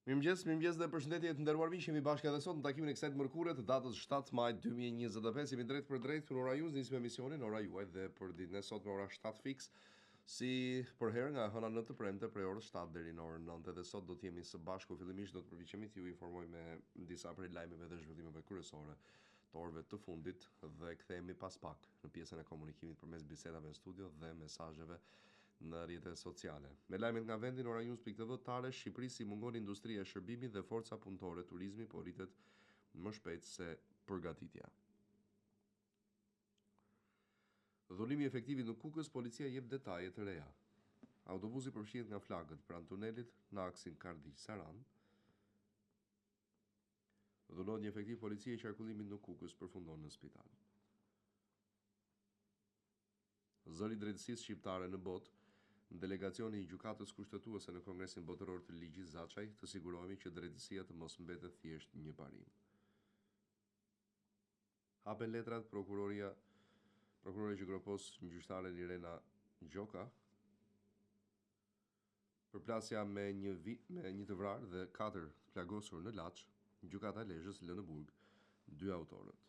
Mirëmëngjes dhe përshëndetje të nderuar miq, jemi bashkë edhe sot në takimin e kësaj të mërkure të datës 7 maj 2025. Jemi drejt për drejt në ora ju, nisim emisionin ora juaj dhe për ditën e sotme ora 7 fiks, si për herë nga hëna 9 të premte prej orës 7 deri në orën 9 dhe sot do të jemi së bashku. Fillimisht do të përpiqemi t'ju informoj me disa prej lajmeve dhe zhvillimeve kryesore të orëve të fundit dhe kthehemi pas pak në pjesën e komunikimit përmes bisedave në studio dhe mesazheve në rrjetet sociale. Me lajmet nga vendi në oranews.tv tare, Shqipërisë i mungon industria e shërbimit dhe forca punëtore, turizmi po rritet më shpejt se përgatitja. Dhunimi efektivit në Kukës, policia jep detaje të reja. Autobusi përfshihet nga flagët pranë tunelit në aksin Kardiq-Saran. Dhunohet një efektiv policie i qarkullimit në Kukës përfundon në spital. Zëri i drejtësisë shqiptare në botë, në delegacioni i gjykatës kushtetuese në Kongresin Botëror të Ligjit Zaçaj, të sigurohemi që drejtësia të mos mbetet thjesht një parim. Hapen letrat prokuroria që gropos gjyqtaren Irena Gjoka, përplasja me një të vrarë dhe 4 të plagosur në Laç, gjykata e Lezhës lë në burg 2 autorët.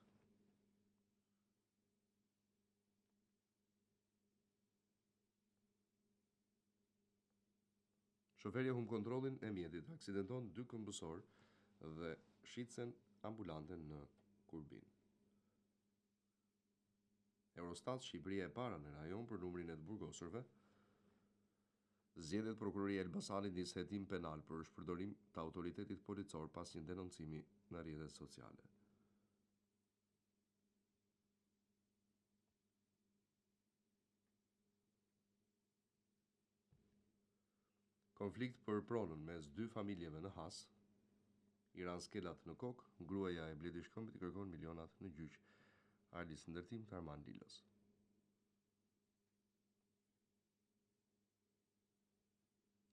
Shoferja humb kontrollin e mjetit, aksidenton 2 këmbësor dhe shitsen ambulante në Kurbin. Eurostat, Shqipëria e para në rajon për numrin e të burgosurve. Zgjedhet prokuroria e Elbasanit nis hetim penal për shpërdorim të autoritetit policor pas një denoncimi në rrjetet sociale. Konflikt për pronën mes 2 familjeve në Has, Iran skelat në kokë, gruaja e Bledi Shkëmbit i kërkon milionat në gjyq. Ardis ndërtim të Arman Lilos.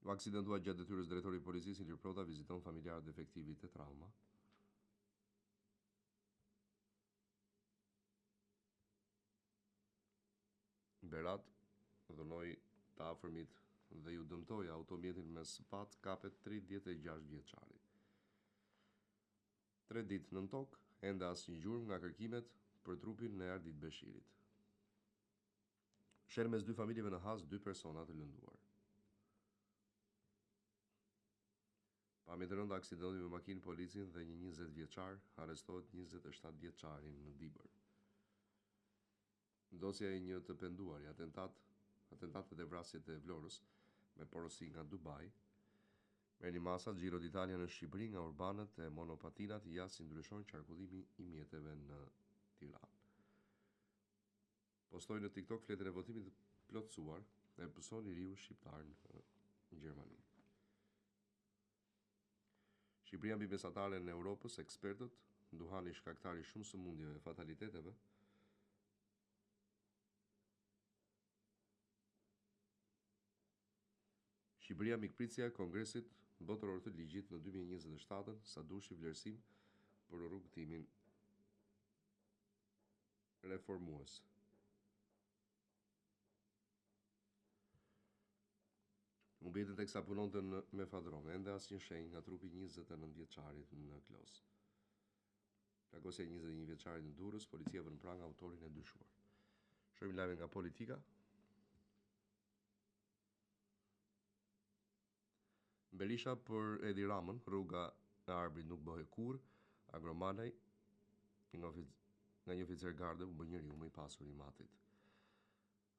U aksidentua gjatë detyrës drejtori i policisë Ilir Prota viziton familjarët e efektivit të trauma. Berat dhunoi të afërmit dhe ju dëmtoi automjetin me spat, kapet 36 vjeçari. 3 ditë nën tokë, ende asnjë gjurmë nga kërkimet për trupin në Ardit Beshirit. Sherr mes 2 familjeve në Has, 2 persona të lënduar. Pamje të rënda aksidenti me makinë policin dhe një 20 vjeçar, arrestohet 27 vjeçari në Dibër. Ndosja e një të penduari, atentatet e vrasjet e Vlorës me porosi nga Dubai. Merrni masa Giro d'Italia në Shqipëri nga urbanët e monopatinat, ja si ndryshon qarkullimi i mjeteve në Tiranë. Postoi në TikTok fletën e votimit të plotësuar e pëson i riu shqiptar në Gjermani. Shqipëria mbi mesatare në Europës, ekspertët, duhani shkaktari shumë sëmundjeve e fataliteteve. Shqipëria mikpritësja e Kongresit Botëror të Ligjit në 2027, sa dushi vlerësim për rrugëtimin reformues. Humbjetën teksa punonte në Mefadron, ende asnjë shenjë nga trupi 29 vjeçarit në Klos. Plagosja e 21 vjeçarit në Durrës, policia vën prang autorin e dyshuar. Shohim lajme nga politika. Berisha për Edi Ramën, rruga e Arbrit nuk bëhet kurrë, Agromalaj nga një oficer garde u bë njeriu më i pasur i matit.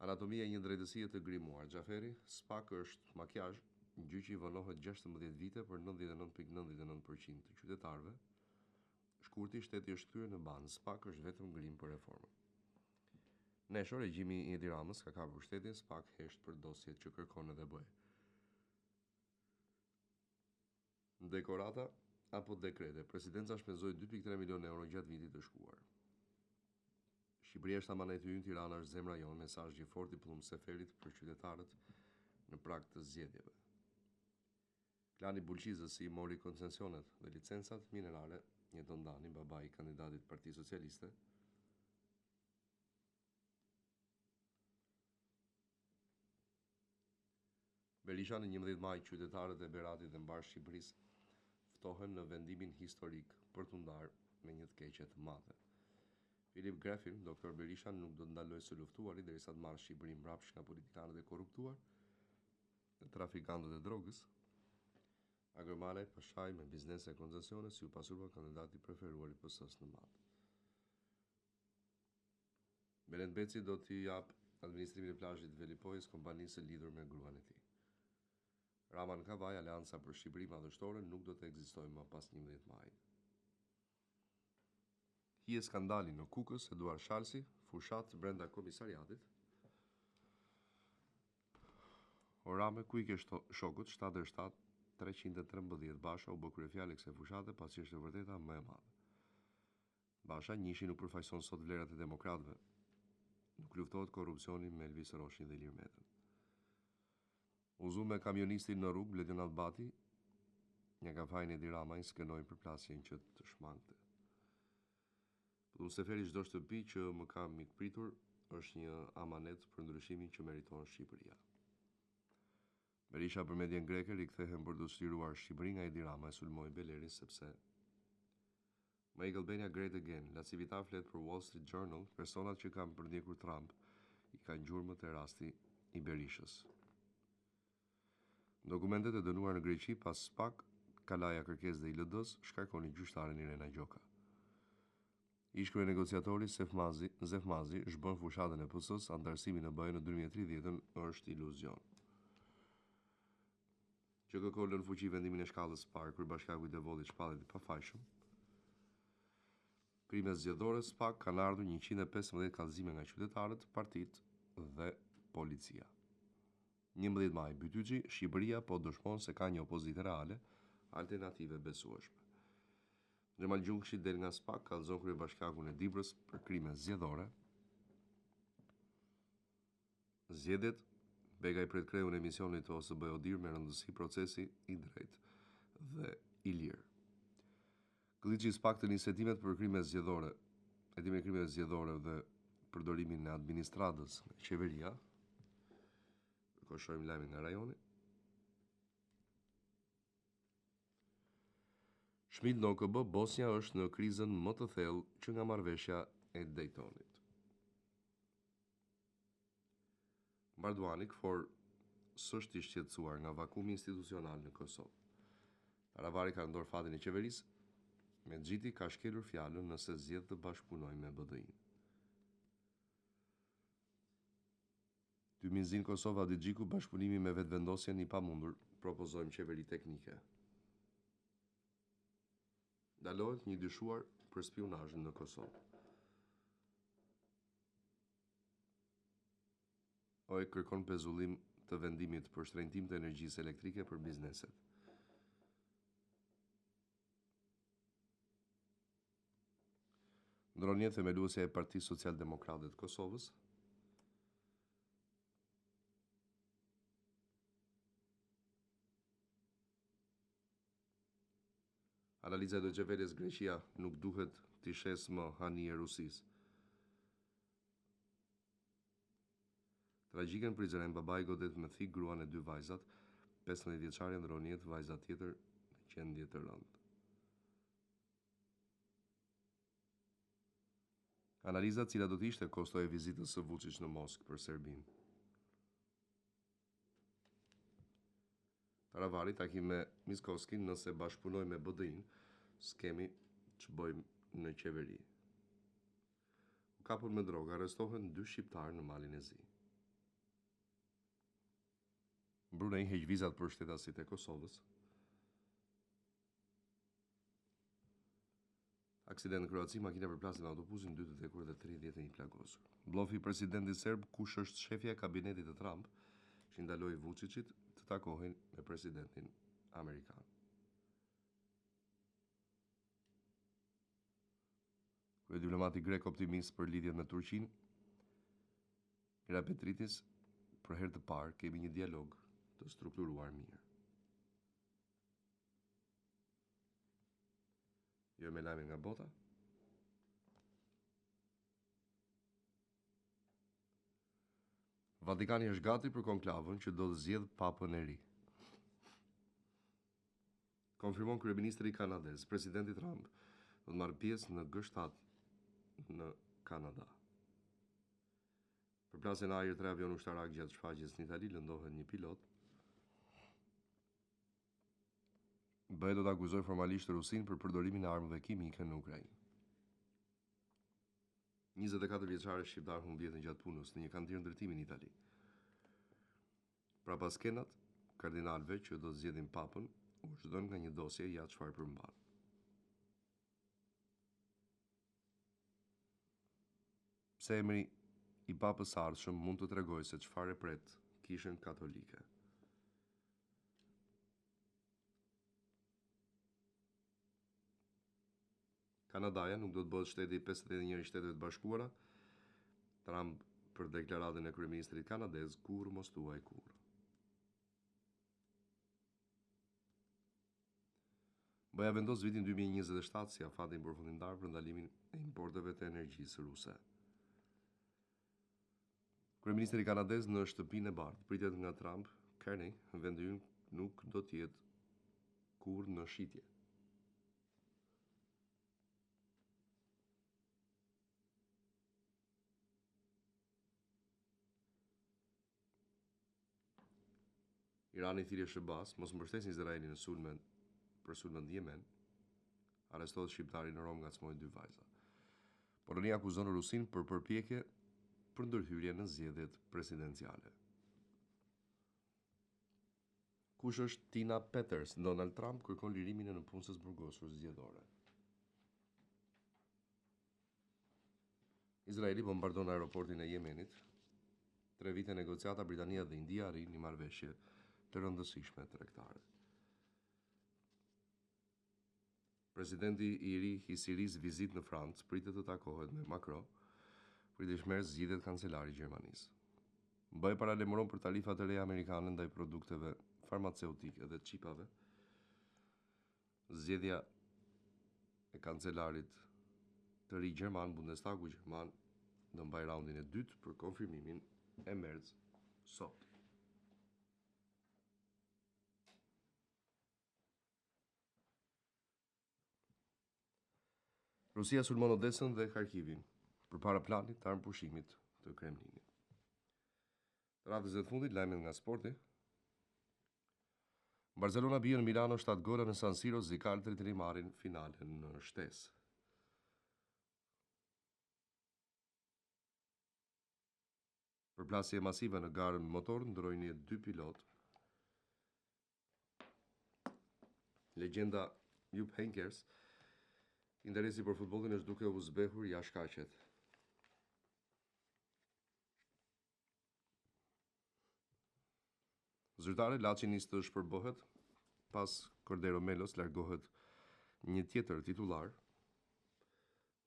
Anatomia e një drejtësie të grimuar, Xhaferi, SPAK është makjazh, gjyqi vonohet 16 vite për 99.99% të qytetarëve. Shkurti, shteti është kthyer në banë, SPAK është vetëm grim për reformën. Neshor, regjimi i Edi Ramës ka kapur shtetin, SPAK hesht për dosjet që kërkon edhe bëj. Dekorata apo dekrete, presidenca shpenzoi 2.3 milion euro gjatë vitit të shkuar. Shqipëria është amaneti ynë, Tirana është zemra jonë, mesazh i fortë i Plum Seferit për qytetarët në prag të zgjedhjeve. Klani Bulqizës i mori koncesionet dhe licencat minerale, Jeton Dani, babai i kandidatit Partisë Socialiste. Berisha në 11 maj, qytetarët e Beratit dhe mbar Shqipërisë shtohen në vendimin historik për t'u ndarë me një të keqe të madhe. Filip Grefin, Dr. Berisha nuk do të ndalojë së luftuari derisa të marrë Shqipërinë mbrapsht nga politikanët e korruptuar, trafikantët e drogës, agromale, pashaj me biznese e koncesione si u pasurva kandidati preferuar i PS-s në Madh. Benet Beci do t'i jap administrimin e plazhit Velipojës kompanisë lidhur me gruan e tij. Rama në Kavaj, Aleanca për Shqipëri Madhështore nuk do të ekzistojë më pas 11 majit. Hije skandali në Kukës, Eduard Shalsi, fushat brenda komisariatit. Orame ku i ke shokut 7-313 Basha u bë kryefjalë kësaj fushate pasi është e vërteta më e madhe. Basha njishi nuk përfaqëson sot vlerat e demokratëve. Nuk luftohet korrupsioni me Elvis Roshin dhe Ilir Metën. Uzu me kamionistin në rrugë Bledjon Albati, një kafajnë e Dirama i skenoi përplasjen që të shmangte. Unë seferi çdo shtëpi që më ka mikpritur është një amanet për ndryshimin që meriton Shqipëria. Berisha për medjen greke rikthehen për të shliruar Shqipëri nga Edi Rama e sulmoi Belerin sepse Make Albania Great Again, Lacivitar flet për Wall Street Journal, personat që kanë përdjekur Trump i kanë gjurmët e rasti i Berishës. Dokumentet e dënuar në Greqi pas SPAK, Kalaja Kërkes dhe ILD-s shkarkoni gjyqtaren Irena Gjoka. Ish-krye negociatori Zef Mazi zhbën fushatën e PS-s, antarësimi në BE në 2030 është iluzion. QKK lën fuqi vendimin e shkallës parë kryebashkiaku i Devollit shpallit i pafajshëm. Krimet zgjedhore SPAK kanë ardhur 115 kallëzime nga qytetarët, partitë dhe policia. 11 maj Bytyçi, Shqipëria po dëshmon se ka një opozitë reale, alternative besueshme. Xhemal Gjungshi del nga SPAK, kallëzon kryebashkiakun e Dibrës për krime zgjedhore. Zgjedhjet, Bega i pret kreun e emisionit të OSB Odir me rëndësi procesi i drejtë dhe i lirë. Këlliçi i SPAK të nis hetimet për krime zgjedhore, hetimin e krimeve zgjedhore dhe përdorimin e administratës me qeveria. Koshojmë lajmin nga rajoni. Schmidt në OKB, Bosnia është në krizën më të thellë që nga marrëveshja e Daytonit. Marduani Kfor s'është i shqetësuar nga vakumi institucional në Kosovë. Aravari ka ndorë fatin e qeverisë, me Xhiti ka shkelur fjalën nëse zgjedh të bashkëpunojë me BDI-n. Tymizin Kosova dhe Gjiku bashkëpunimi me vetëvendosjen i pamundur, propozojmë qeveri teknike. Dalohet një dyshuar për spionazhin në Kosovë. OE kërkon pezullim të vendimit për shtrenjtim të energjisë elektrike për bizneset. Ndronje themeluesja e Partisë Social-Demokrate të Kosovës. Analiza e Xheveles Greqia nuk duhet t'i shes më hani e Rusisë. Tragjiken Prizren, babai godet me thik gruan e 2 vajzat, 15 vjeçare ndronjet, vajza tjetër në gjendje të rëndë. Analiza cila do të ishte kosto e vizitës së Vučić në Moskë për Serbinë. Taravari takim me Miskovskin nëse bashkëpunoj me BDI-n, skemi që bëjmë në qeveri. U kapur me droga, arrestohen 2 shqiptarë në Malin e Zi. Brunei heq vizat për shtetasit e Kosovës. Aksident në Kroaci, makina përplasin me autobusin, 2 të vdekur dhe 31 plagosur. Blofi presidentit serb, kush është shefja e kabinetit të Trump, që ndaloi Vučićit të takohen me presidentin amerikan. Krye diplomati grek optimist për lidhjet me Turqinë, Mira Petritis, për herë të parë kemi një dialog të strukturuar mirë. Jo me lajmin nga bota. Vatikani është gati për konklavën që do të zgjedh papën e ri. konfirmon kryeministri kanadez, presidenti Trump do të marrë pjesë në G7 në Kanada. Përplasjen ajër 3 avion ushtarak gjatë shfaqjes në Itali lëndohet një pilot. BE do të akuzoj formalisht Rusinë për përdorimin e armëve kimike në Ukrainë. 24 vjeçare shqiptar humbi jetën gjatë punës në një kantir ndërtimi në Itali. Pra pas skenat, kardinalëve që do të zgjedhin papën, u zhdon nga një dosje ja çfarë përmban. Pse emri i papës së ardhshëm mund të tregojë se çfarë e pret kishën katolike. Kanadaja nuk do të bëhet shteti i 51 i Shteteve të Bashkuara. Trump për deklaratën e kryeministrit kanadez kur mos thuaj kur. BE vendos vitin 2027 si afatin përfundimtar për ndalimin e importeve të energjisë ruse. Kryeministri kanadez në shtëpinë e bardhë pritet nga Trump, Kearney, vendi ynë nuk do të jetë kurrë në shitje. Irani thirrje Shëbas mos mbështesin Izraelin në sulmen për sulmen në Yemen. Arrestohet shqiptari në Rom ngacmoi 2 vajza. Polonia akuzon Rusinë për përpjekje për ndërhyrje në zgjedhjet presidenciale. Kush është Tina Peters? Donald Trump kërkon lirimin e nëpunësës burgosur zgjedhore. Izraeli bombardon aeroportin e Yemenit. 3 vite negociata, Britania dhe India arrin një marrëveshje të rëndësishme tregtare. Presidenti i ri i Sirisë vizit në Francë, pritet të takohet me Macron për të shmerë zgjidhjet kancelari i Gjermanisë. BE paralajmëron për tarifa të reja amerikane ndaj produkteve farmaceutike dhe çipave. Zgjedhja e kancelarit të ri gjerman, Bundestagu gjerman, do mbaj raundin e dytë për konfirmimin e Merz sot. Rusia sulmon Odesën dhe Kharkivin përpara planit të armëpushimit të Kremlinit. Radhës e fundit, lajmet nga sporti. Barcelona bie në Milano 7 gola në San Siro, zikaltrit rimarin finalen në shtesë. Përplasje masive në garën motor ndrojnë 2 pilot. Legjenda Jupp Heynckes, interesi për futbollin është duke u zbehur jashtë kaqet. Zyrtari Laçi nis të shpërbohet pas Cordero Melos largohet një tjetër titullar.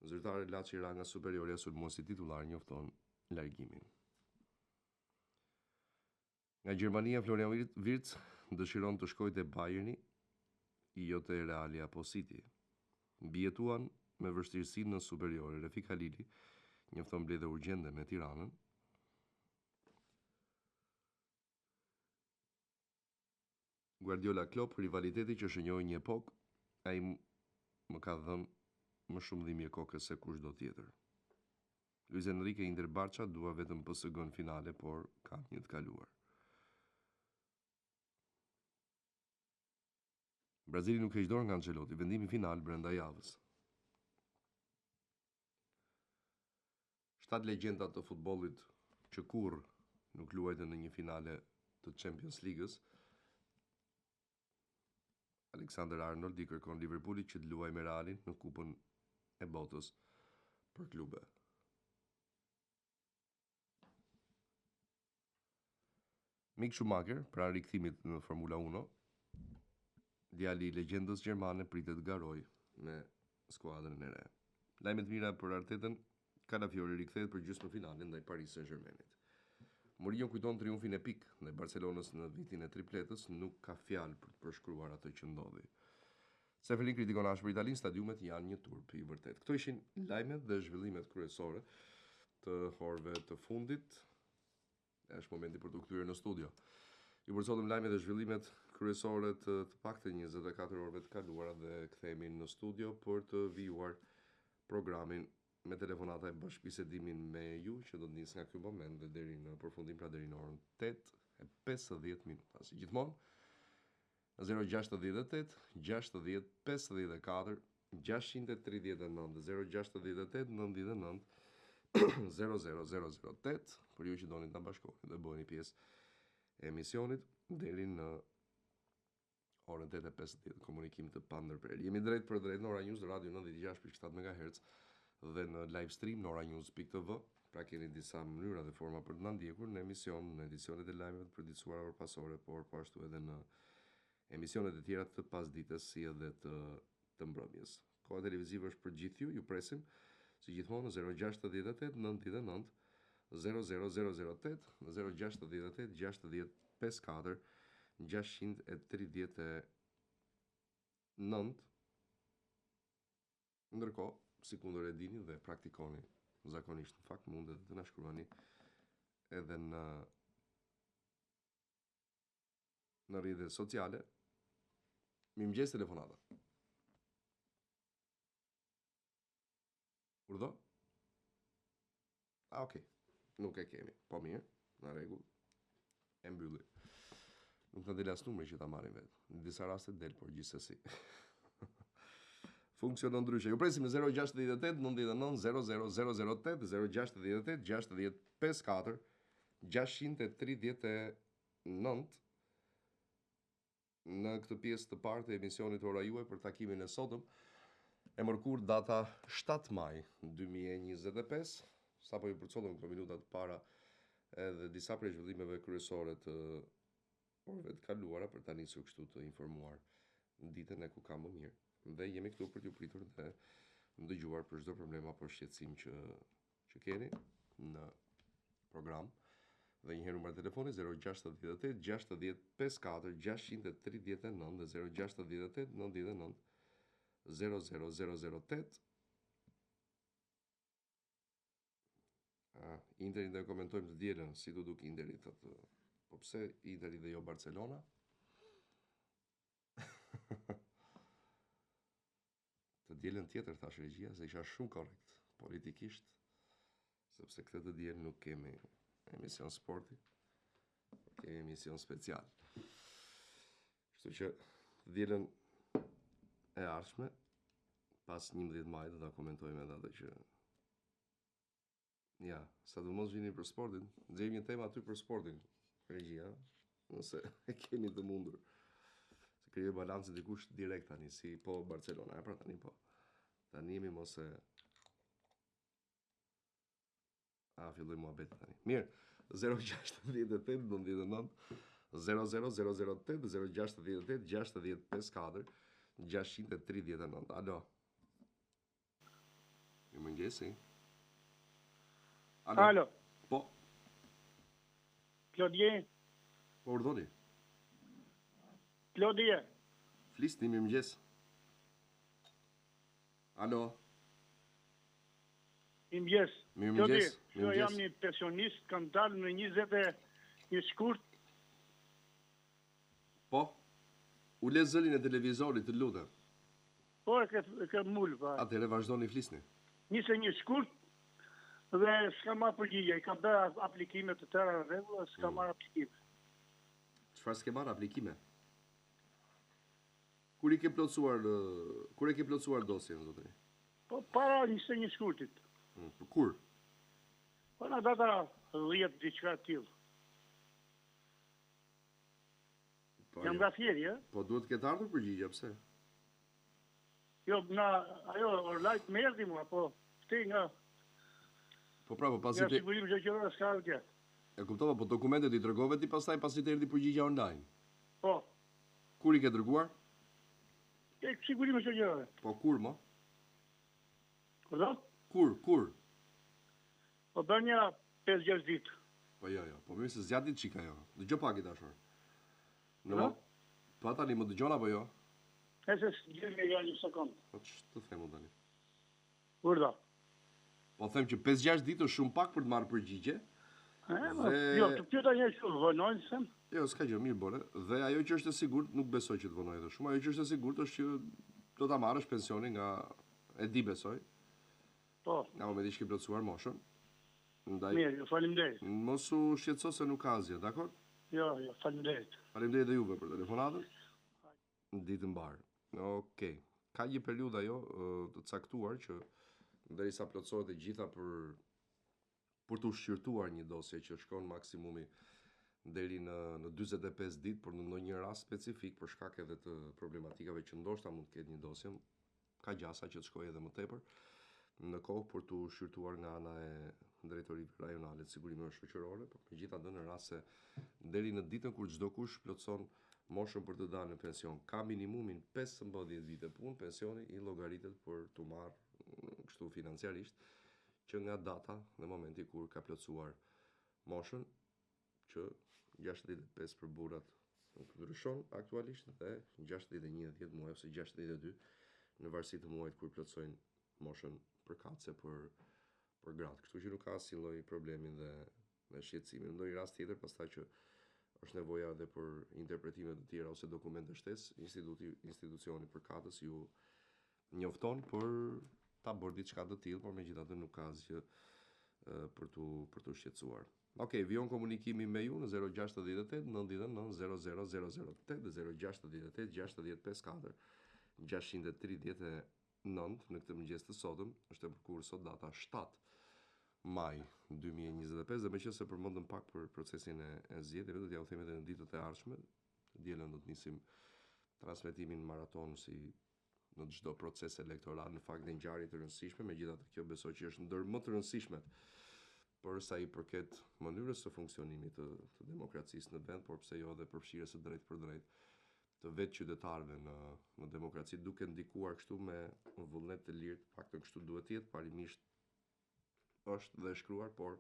Zyrtari Laçi ra nga superiori sulmuesi titullar njofton largimin. Nga Gjermania, Florian Wirtz dëshiron të shkojë te Bayerni, jo te Reali apo City. Mbijetuan me vështirësi në superiore. Refik Halili njofton mbledhje urgjente me Tiranën. Guardiola Klopp, rivaliteti që shënjoi një epokë, ai më ka dhënë më shumë dhimbje kokës se kushdo tjetër. Luis Enrique Inter Barça dua vetëm PSG në finale, por ka një të kaluar. Brazili nuk heq dorë nga Ancelotti, vendimi final brenda javës. 7 legjenda të futbollit që kurrë nuk luajtën në një finale të Champions League-s. Alexander Arnold i kërkon Liverpoolit që të luajë me Realin në Kupën e Botës për klube. Mick Schumacher, pranë rikthimit në Formula 1, djali i legjendës gjermane pritet garoj me skuadrën e re. Lajmet mira për Artetën, Calafiori rikthehet për gjysmëfinalen ndaj Paris Saint-Germainit. Mourinho kujton triumfin epik ndaj Barcelonës në vitin e tripletës, nuk ka fjalë për të përshkruar atë që ndodhi. Seferin kritikon ashpër Italinë, stadiumet janë një turp i vërtet. Këto ishin lajmet dhe zhvillimet kryesore të orëve të fundit. Është momenti për të kthyer në studio. Ju përcjellëm lajmet dhe zhvillimet kryesore të paktën 24 orëve të kaluara dhe kthehemi në studio për të vijuar programin me telefonata e bashkëbisedimin me ju që do të nisë nga ky moment dhe deri në përfundim, pra deri në orën 8:50 minuta. Si gjithmonë, 068 60 54 639 068 99 00008 për ju që doni të bashkoheni dhe bëheni pjesë e emisionit deri në orën 8:50 komunikim të pandërprer. Jemi drejt për drejt në Ora News Radio 96.7 MHz dhe në live stream në oranews.tv. Pra keni disa mënyra dhe forma për të na ndjekur në emision, në edicionet e lajmeve të përditësuara orpasore, por po ashtu edhe në emisionet e tjera të pasdites si edhe të mbrëmjes. Koha televizive është për gjithë ju presim si gjithmonë në 068 99 00008 në 068 60 54 639. Ndërkohë, si kundër e dini dhe praktikoni zakonisht, në fakt mundet të na shkruani edhe në rrjetet sociale. Mirëmëngjes telefonata. Urdhë? Okej. Nuk e kemi. Po mirë, në rregull. E mbylli. Nuk të del as numri që ta marrim vetë. Në disa raste del, por gjithsesi. Funksionon ndryshe. Ju presim në 068 99 00008 068 60 54 639 në këtë pjesë të parë të emisionit Ora Juaj për takimin e sotëm. E mërkur data 7 maj 2025. Sapo ju përcotëm këto minuta të para edhe disa prej zhvillimeve kryesore të orëve të kaluara për ta nisur kështu të informuar në ditën e ku ka më mirë. Dhe jemi këtu për t'ju pritur dhe ndëgjuar për çdo problem apo shqetësim që keni në program. Dhe një herë numri telefoni 068 60 54 639 dhe 068 99 00008. Interi dhe komentojmë të dielën si do duk Interi, thotë. Po pse Interi dhe jo Barcelona? Të dielën tjetër thash regjia se isha shumë korrekt politikisht, sepse këtë të dielën nuk kemi emision sporti, kemi emision special. Kështu që të dielën e ardhshme pas 11 majit do ta komentojmë edhe atë që ja, sa do mos vini për sportin, nxjerrim një temë aty për sportin, regjia, nëse e keni të mundur. Se krijoj balancë dikush direkt tani, si po Barcelona, pra tani po. Tani jemi mos e filloj muhabet tani. Mirë, 068 99 00008 068 60 54 639. Alo. Ju më ngjesi? Alo. Po. Klodje. Po urdhoni. Klodje. Flisni, mirëmëngjes. Alo. Mirëmëngjes. Mirëmëngjes. Klodje, jam një pensionist, kam dalë në 21 shkurt. Po. U le zërin e televizorit, të lutem. Po, e ke mullë, pa. Atëherë vazhdoni flisni. 21 shkurt dhe s'ka marrë përgjigje. I kam bërë aplikime të tëra në rregull, s'ka marrë aplikime. Çfarë s'ke marrë aplikime? Kur e ke plotësuar dosjen, zotëri? Po, para 21 shkurtit. Kur? Po, në data 10 diçka tillë. Jam nga Fieri, e? Po duhet të ketë ardhur përgjigje, pse? Jo, ajo orlajt më erdhi mua, po këtej nga Po pra, po pasi nga sigurim shoqëror s'ka gjë. E kuptova, po dokumentet i dërgove ti pastaj pasi të erdhi përgjigja online. Po. Kur i ke dërguar? E sigurim shoqëror. Po kur mo? Kurdo? Kur? Po bën një 5-6 ditë. Po jo, po mirë se zgjat ditë çika jo. Dëgjoj pak i dashur. No? Po tani më dëgjon apo jo? E se s'gjemi ja një sekundë. Po ç'të them unë tani? Kurdo? Po them që 5-6 ditë është shumë pak për të marrë përgjigje. Jo, të pyeta një që vonojnë se. Jo, s'ka gjë, mirë bore. Dhe ajo që është e sigurt, nuk besoj që të vonojë edhe shumë. Ajo që është e sigurt është që do ta marrësh pensionin nga e di besoj. Po. Nga momenti që ke plotësuar moshën. Ndaj Mirë, faleminderit. mos u shqetëso se nuk ka asgjë, dakor? Jo, faleminderit. Faleminderit edhe juve për telefonatën. Ditë mbar. Okej. Ka një periudhë ajo të caktuar që derisa plotësohet e gjitha për të shqyrtuar një dosje që shkon maksimumi deri në 45 ditë, por në ndonjë rast specifik për shkak edhe të problematikave që ndoshta mund të ketë një dosje, ka gjasa që të shkojë edhe më tepër në kohë për të shqyrtuar nga ana e drejtorive rajonale të sigurimeve shoqërore, por megjithatë në rast se deri në ditën kur çdo kush plotson moshën për të dalë në pension, ka minimumin 15 vite punë, pensioni i llogaritet për të marrë kështu financiarisht që nga data në momenti kur ka plotësuar moshën, që 65 për burrat ndryshon aktualisht dhe 61 10 muaj ose 62 në varësi të muajit kur plotësojnë moshën përkatëse për gratë. Kështu që nuk ka asnjë lloj problemi dhe shqetësimi. Në ndonjë rast tjetër, pastaj që është nevoja edhe për interpretime të tjera ose dokumente shtesë, institucioni përkatës ju njofton për ta bërë diçka të tillë, por megjithatë nuk ka asgjë për tu shqetësuar. Okej, vijon komunikimi me ju në 068 99 00008 dhe 068 6054 639 në këtë mëngjes të sotëm, është e përkurë sot data 7 maj 2025 dhe meqenëse përmendëm pak për procesin e zgjedhjeve, do t'ja u them edhe në ditët e ardhshme. Dielën do të nisim transmetimin maraton si në çdo proces elektoral, në fakt në ngjarje të rëndësishme, megjithatë kjo besoj që është ndër më të rëndësishmet për sa i përket mënyrës së funksionimit të demokracisë në vend, por pse jo edhe përfshirjes së drejtë për drejtë të vetë qytetarëve në demokraci, duke ndikuar kështu me vullnet të lirë, paktën kështu duhet të jetë, parimisht është dhe shkruar, por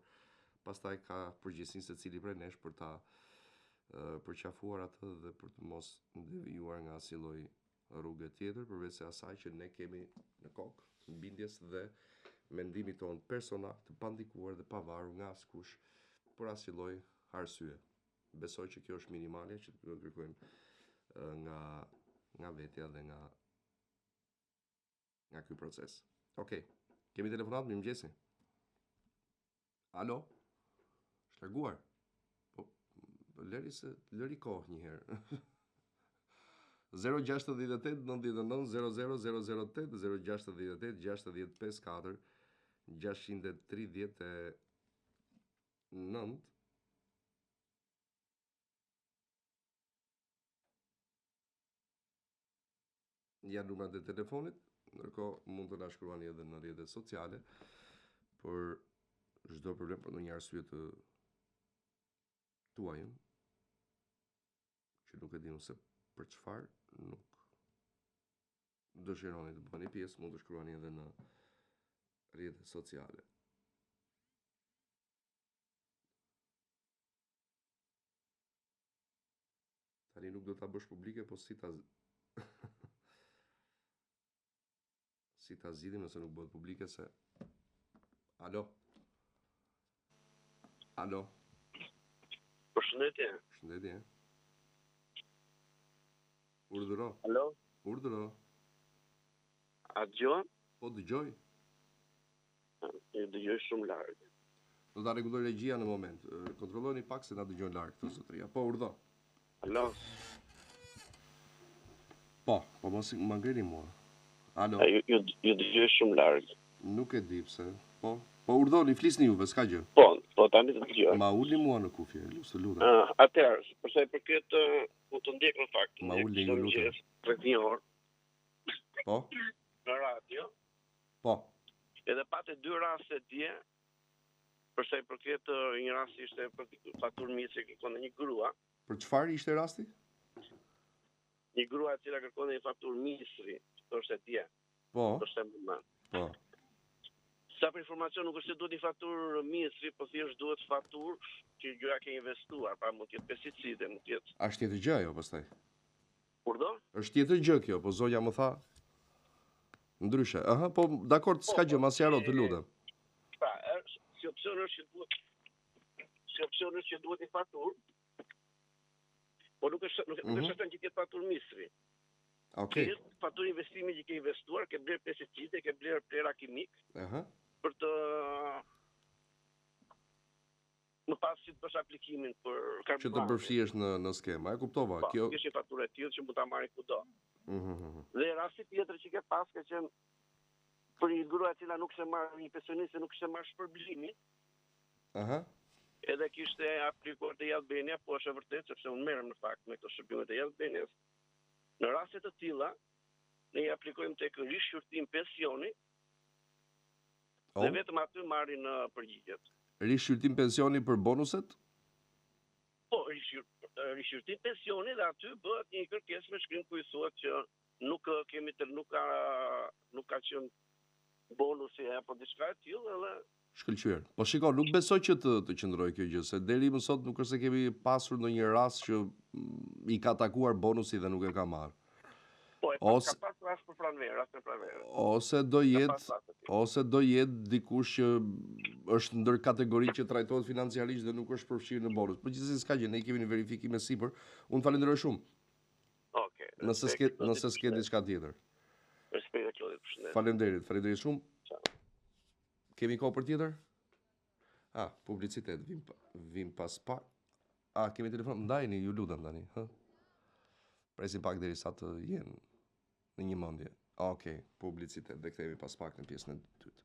pastaj ka përgjegjësinë secili prej nesh për ta përqafuar atë dhe për të mos devijuar nga asnjë lloj rrugë tjetër, përveç se asaj që ne kemi në kokë bindjes dhe mendimit tonë personal të pandikuar dhe pavarur nga askush për asnjë lloj arsye. Besoj që kjo është minimalja që do të kërkojmë nga vetja dhe nga ky proces. Okej. Kemi telefonat, mirëmëngjesi. Alo? Është larguar? Po lëri kohë një herë. 068 99 00008 068 654 639 janë numrat e telefonit, ndërkohë mund të na shkruani edhe në rrjetet sociale për çdo problem, për ndonjë arsye të tuajën, që nuk e di se për çfarë nuk dëshironi të bëni pjesë, mund të shkruani edhe në rrjetet sociale. Tani nuk do ta bësh publike, po si ta zgjidhim nëse nuk bëhet publike se Alo. Alo. Përshëndetje. Përshëndetje. Urdhëro. Alo. Urdhëro. A dëgjon? Po dëgjoj. E dëgjoj shumë larg. Do ta rregulloj regjia në moment. Kontrolloni pak se na dëgjojnë larg këtë zotëria. Po urdhë. Alo. Po mos më ngreni mua. Alo. Ju dëgjoj shumë larg. Nuk e di pse. Po urdhoni, flisni juve, s'ka gjë. Po tani të dëgjoj. Ma ulni mua në kufje, të lutem. Atëherë, përsa i përket u të ndjek në fakt. Ma ulni, ju lutem. Rreth një orë. Po? Në radio. Po. Edhe patë 2 raste dje, përsa i përket një rast ishte për faturë misri kërkon një grua. Për çfarë ishte rasti? Një grua e cila kërkon një faturë misri, thoshte dje. Po. Po. Sa për informacion nuk është se duhet një faturë misri, po thjesht duhet faturë që gjëra ke investuar, pra mund të jetë pesticide, mund të jetë. Është tjetër gjë ajo pastaj. Kurdo? Është tjetër gjë kjo, po zonja më tha ndryshe. Aha, po dakor, s'ka gjë, mas jaro, të lutem. Pra, si opsion është që duhet si opsionin që duhet një faturë, po nuk është shëtën që tjetë faturë misri. Okej. Faturë investimi që ke investuar, ke blerë pesticide, ke blerë plera kimik, për të më pas si të bësh aplikimin për karburantin. Që të përfshihesh në skema, e kuptova. Po, kjo është një faturë e tillë që mund ta marrë kudo. Dhe rasti tjetër që ke pas ka qenë për një grua e cila nuk se marrë një pensioniste, nuk se marrë shpërblimin. Edhe kishte aplikuar te Albania, po është e vërtetë sepse unë merrem në fakt me këto shërbime të Albanias. Në raste të tilla, ne i aplikojmë tek rishqyrtim pensioni. Dhe vetëm aty marrin përgjigjet. Rishqyrtim pensioni për bonuset? Po, rishqyrtim pensioni dhe aty bëhet një kërkesë me shkrim ku i thuhet që nuk ka qenë bonusi apo diçka e tillë edhe shkëlqyer. Po shiko, nuk besoj që të qëndroj kjo gjë, se deri më sot nuk është se kemi pasur ndonjë rast që i ka takuar bonusi dhe nuk e ka marrë. Po, ka pas rast për pranverë. Ose do jetë dikush që është ndër kategori që trajtohet financiarisht dhe nuk është përfshirë në bonus. Përgjithësisht s'ka gjë, ne kemi një verifikim e sipër. Unë falenderoj shumë. Okej. Nëse s'ke diçka tjetër. Respekt Klodit, përshëndetje. Faleminderit shumë. Kemi kohë për tjetër? Publicitet, vim pas pak. Kemi telefon, ndajni, ju lutem tani. Presim pak derisa të jenë në një mendje. Okej, publicitet, dhe kthehemi pas pak në pjesën e dytë.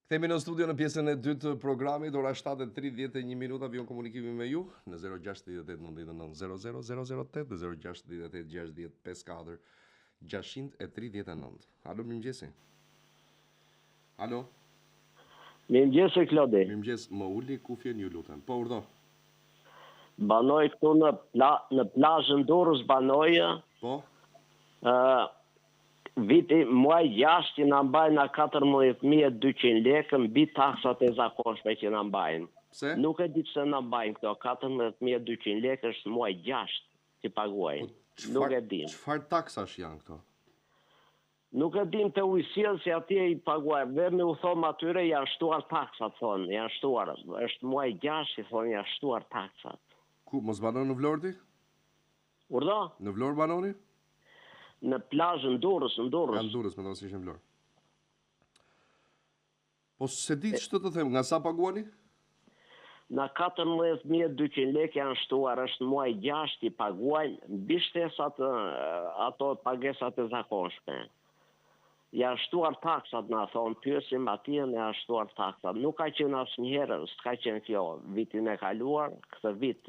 Kthehemi në studio në pjesën e dytë të programit, ora 7:31 minuta, vijon komunikimi me ju në 068 99 00008 dhe 068 60 54 639. Alo, mirëmëngjesi. Alo. Mirëmëngjes Klodi. Mirëmëngjes, më uli kufjen ju lutem. Po urdhë. Banoj këtu në plazhën Durrës banoj. Po. Viti muaj 6 na mbajnë 14.200 lekë mbi taksat e zakonshme që na mbajnë. Pse? Nuk e di pse na mbajnë këto 14.200 lekë është muaj 6 që paguajnë. Nuk e di. Çfarë taksash janë këto? Nuk e dim të ujësirë se atje i paguajnë. Dhe me u thomë atyre janë shtuar taksat, thonë. Janë shtuar. Është muaj 6 i thonë janë shtuar taksat. Ku, mos banon në Vlorë ti? Urdo? Në Vlorë banoni? Në plazhën Durrës, në Durrës. Në Durrës, me të ishë në Vlorë. Po se di që të them, nga sa paguani? Në 14.200 lekë janë shtuar, është muaj 6 i paguajnë, mbi shtesat ato pagesat e zakonshme. Janë shtuar taksat, na thonë, pyesim atje në janë shtuar taksat. Nuk ka qenë asnjëherë, s'ka qenë kjo vitin e kaluar, këtë vit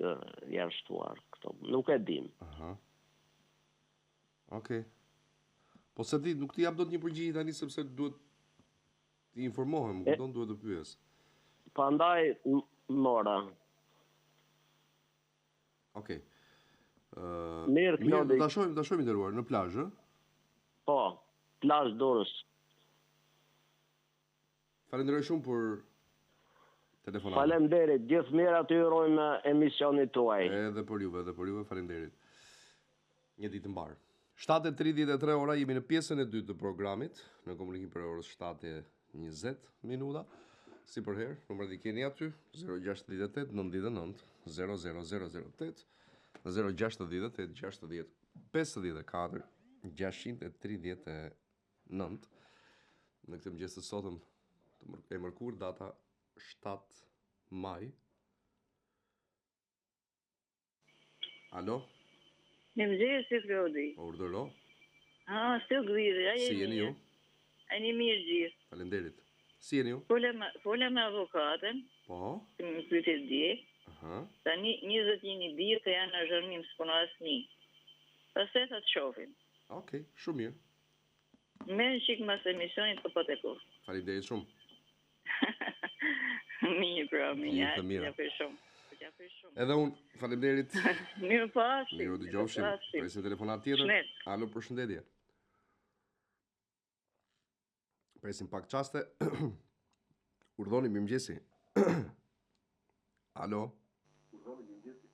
janë shtuar këto. Nuk e dim. Okej. Po se di, nuk t'i jap dot një përgjigje tani sepse duhet t'i informohem, kupton, duhet të pyes. Prandaj mora. Okej. Mirë, Klodi. Ta shohim i nderuar në plazh, ë? Po. Plazh Durrës. Falenderoj shumë për telefonatën. Faleminderit. Gjithë mirë aty urojmë emisionit tuaj. Edhe për juve, faleminderit. Një ditë mbar. 7:33 ora, jemi në pjesën e dytë të programit, në komunikim për orës 7:20 minuta. Si për herë, numrat i keni aty, 068 99 00008, 068 60 54 639. Në këtë mëngjes të sotëm e mërkur, data 7 maj. Alo? Mirëmëngjes, Klodi. Urdhëro? Së gërë, si jeni ju? A një mirë gjithë. Faleminderit. Si jeni ju? Fola me avokatën. Po? Që më pyetet dje. Tani 21 birë të janë në zhërnim s'po në asnjë. Pastaj ta shohim. Okej, shumë mirë. Merë shik mas emisionit të pote kur. Faleminderit shumë. Mirë, pra, mirë. Të mira. Ja për shumë. Edhe unë, faleminderit. Mirë pashim. Mirë dëgjofshim. Presim telefonat tjetër. Alo, përshëndetje. Presim pak çaste. Urdhoni, mirëmëngjesi. Alo. Urdhoni, mirëmëngjesi.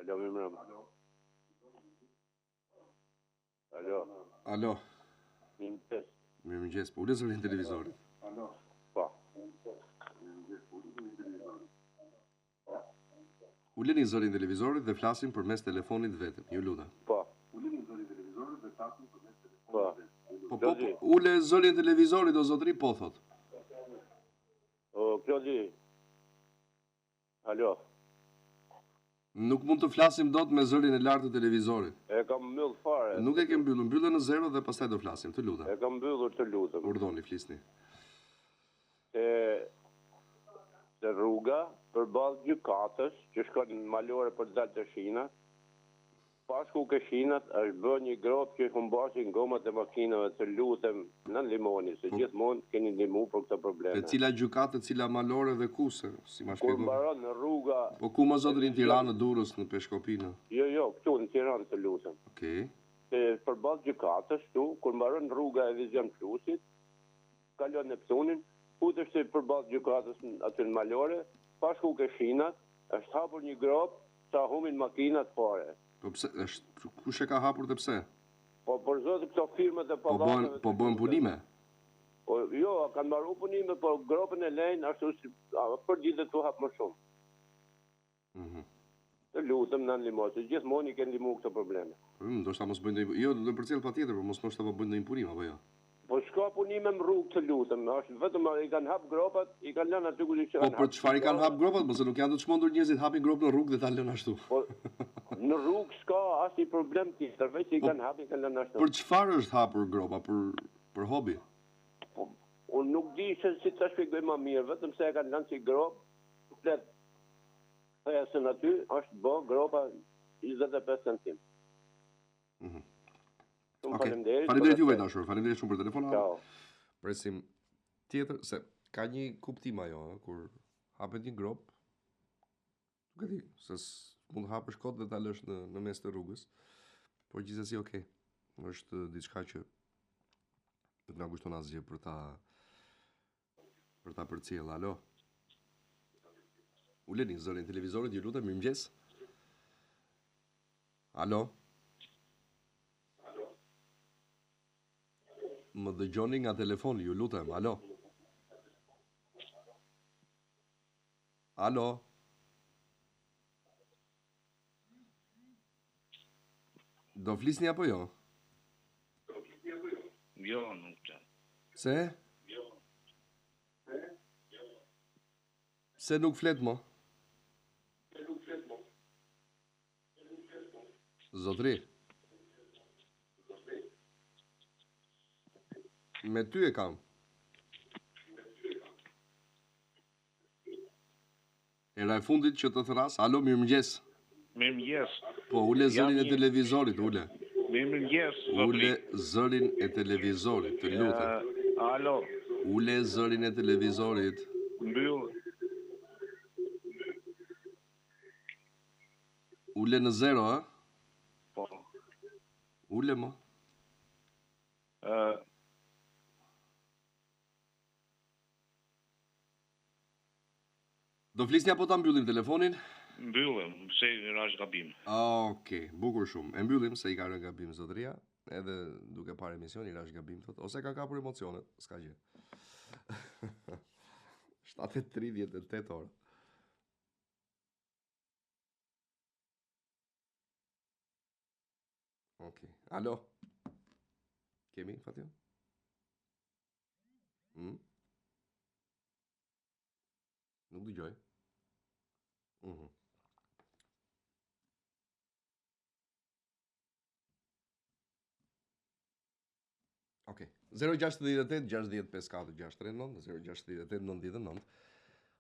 Alo, mirëmëngjes. Alo. Mirëmëngjes. Mirëmëngjes. Po ulë zërin televizorin. Alo. Po. Uleni zërin televizorit dhe flasim përmes telefonit vetëm. Ju lutem. Po. Po, ule zërin televizorit o zotri, po thot. O, Klodi. Alo. Nuk mund të flasim dot me zërin e lartë të televizorit. E kam mbyll fare. Nuk e kem mbyllur, mbyllë në 0 dhe pastaj do flasim, të lutem. E kam mbyllur, të lutem. Urdhoni, flisni. Se rruga përballë gjykatës që shkon në malore për dalë të shinat, pas ku ke shinat është bërë një grop që humbasin gomat e makinave, të lutem në limoni, se gjithmonë keni ndihmu për këtë probleme. E cila gjykatë, cila malore dhe ku se, si ma Kur shpjegoj. mbaron në rruga... Po ku ma zotrin në Tiranë, në Durrës, në Peshkopinë? Jo, këtu në Tiranë, të lutem. Okej. Se përballë gjykatës këtu, kur mbaron rruga e Vizion Plusit, kalon Neptunin, futesh se përballë gjykatës aty në malore, pas ku ke shinat, është hapur një grop, sa humin makinat fare. Po pse, kush e ka hapur dhe pse? Po për zotë këto firmat e pallateve... Po bëhen punime? Jo, kanë marru punime, por gropën e lejnë ashtu si për ditë të hapë më shumë. Të lutëm në limosë, gjithmonë i kanë ndihmu këtë probleme. Ndoshta mos bëjnë ndonjë, jo, në përcjell patjetër, por mos ndoshta bëjnë ndonjë punim apo jo. Po shka punime më rrugë, të lutëm, është vetëm i kanë hap gropat, i kanë lënë aty ku i kanë hap. Po për çfarë i kanë hap gropat, mos nuk janë të çmendur njerëzit hapin grop në rrugë dhe ta lënë ashtu. Po në rrugë s'ka asnjë problem tjetër, veç i kanë hap, i kanë lënë ashtu. Për çfarë është hapur gropa, për hobi? Po unë nuk di se si ta shpjegoj më mirë, vetëm se e kanë lënë si grop, komplet. Thoya se aty është bë gropa 25 centim. Faleminderit juve dashur, faleminderit shumë për telefonat. Ciao. Presim tjetër se ka një kuptim ajo, kur hapet një grop, nuk e di, se mund të hapësh kot dhe ta lësh në mes të rrugës. Por gjithsesi okay. Është diçka që nuk na kushton asgjë për ta përcjell. Alo. Uleni zërin televizorit, ju lutem, mirëmëngjes. Alo. Më dëgjoni nga telefoni, ju lutem, alo. Alo. Do flisni apo jo? Jo, nuk të. Se? Se nuk flet mo? Zotri. Me ty e kam. Era e fundit që të thras, alo, mirëmëngjes. Mirëmëngjes. Po, ule zërin e televizorit, ule. Mirëmëngjes. Ule zërin e televizorit, të lutem. Alo. Ule zërin e televizorit. Mbyll. Ule në 0, a? Po. Ule mo. Do flisni apo ta mbyllim telefonin? Mbyllim, se i rash gabim. Okej, bukur shumë. E mbyllim se i ka rënë gabim zotëria, edhe duke parë emision i rash gabim thot, ose ka kapur emocionet, s'ka gjë. 7:38 orë. Okej. Alo. Kemi Fatin? Nuk dëgjoj. Okej. 068 60 54 639 068 99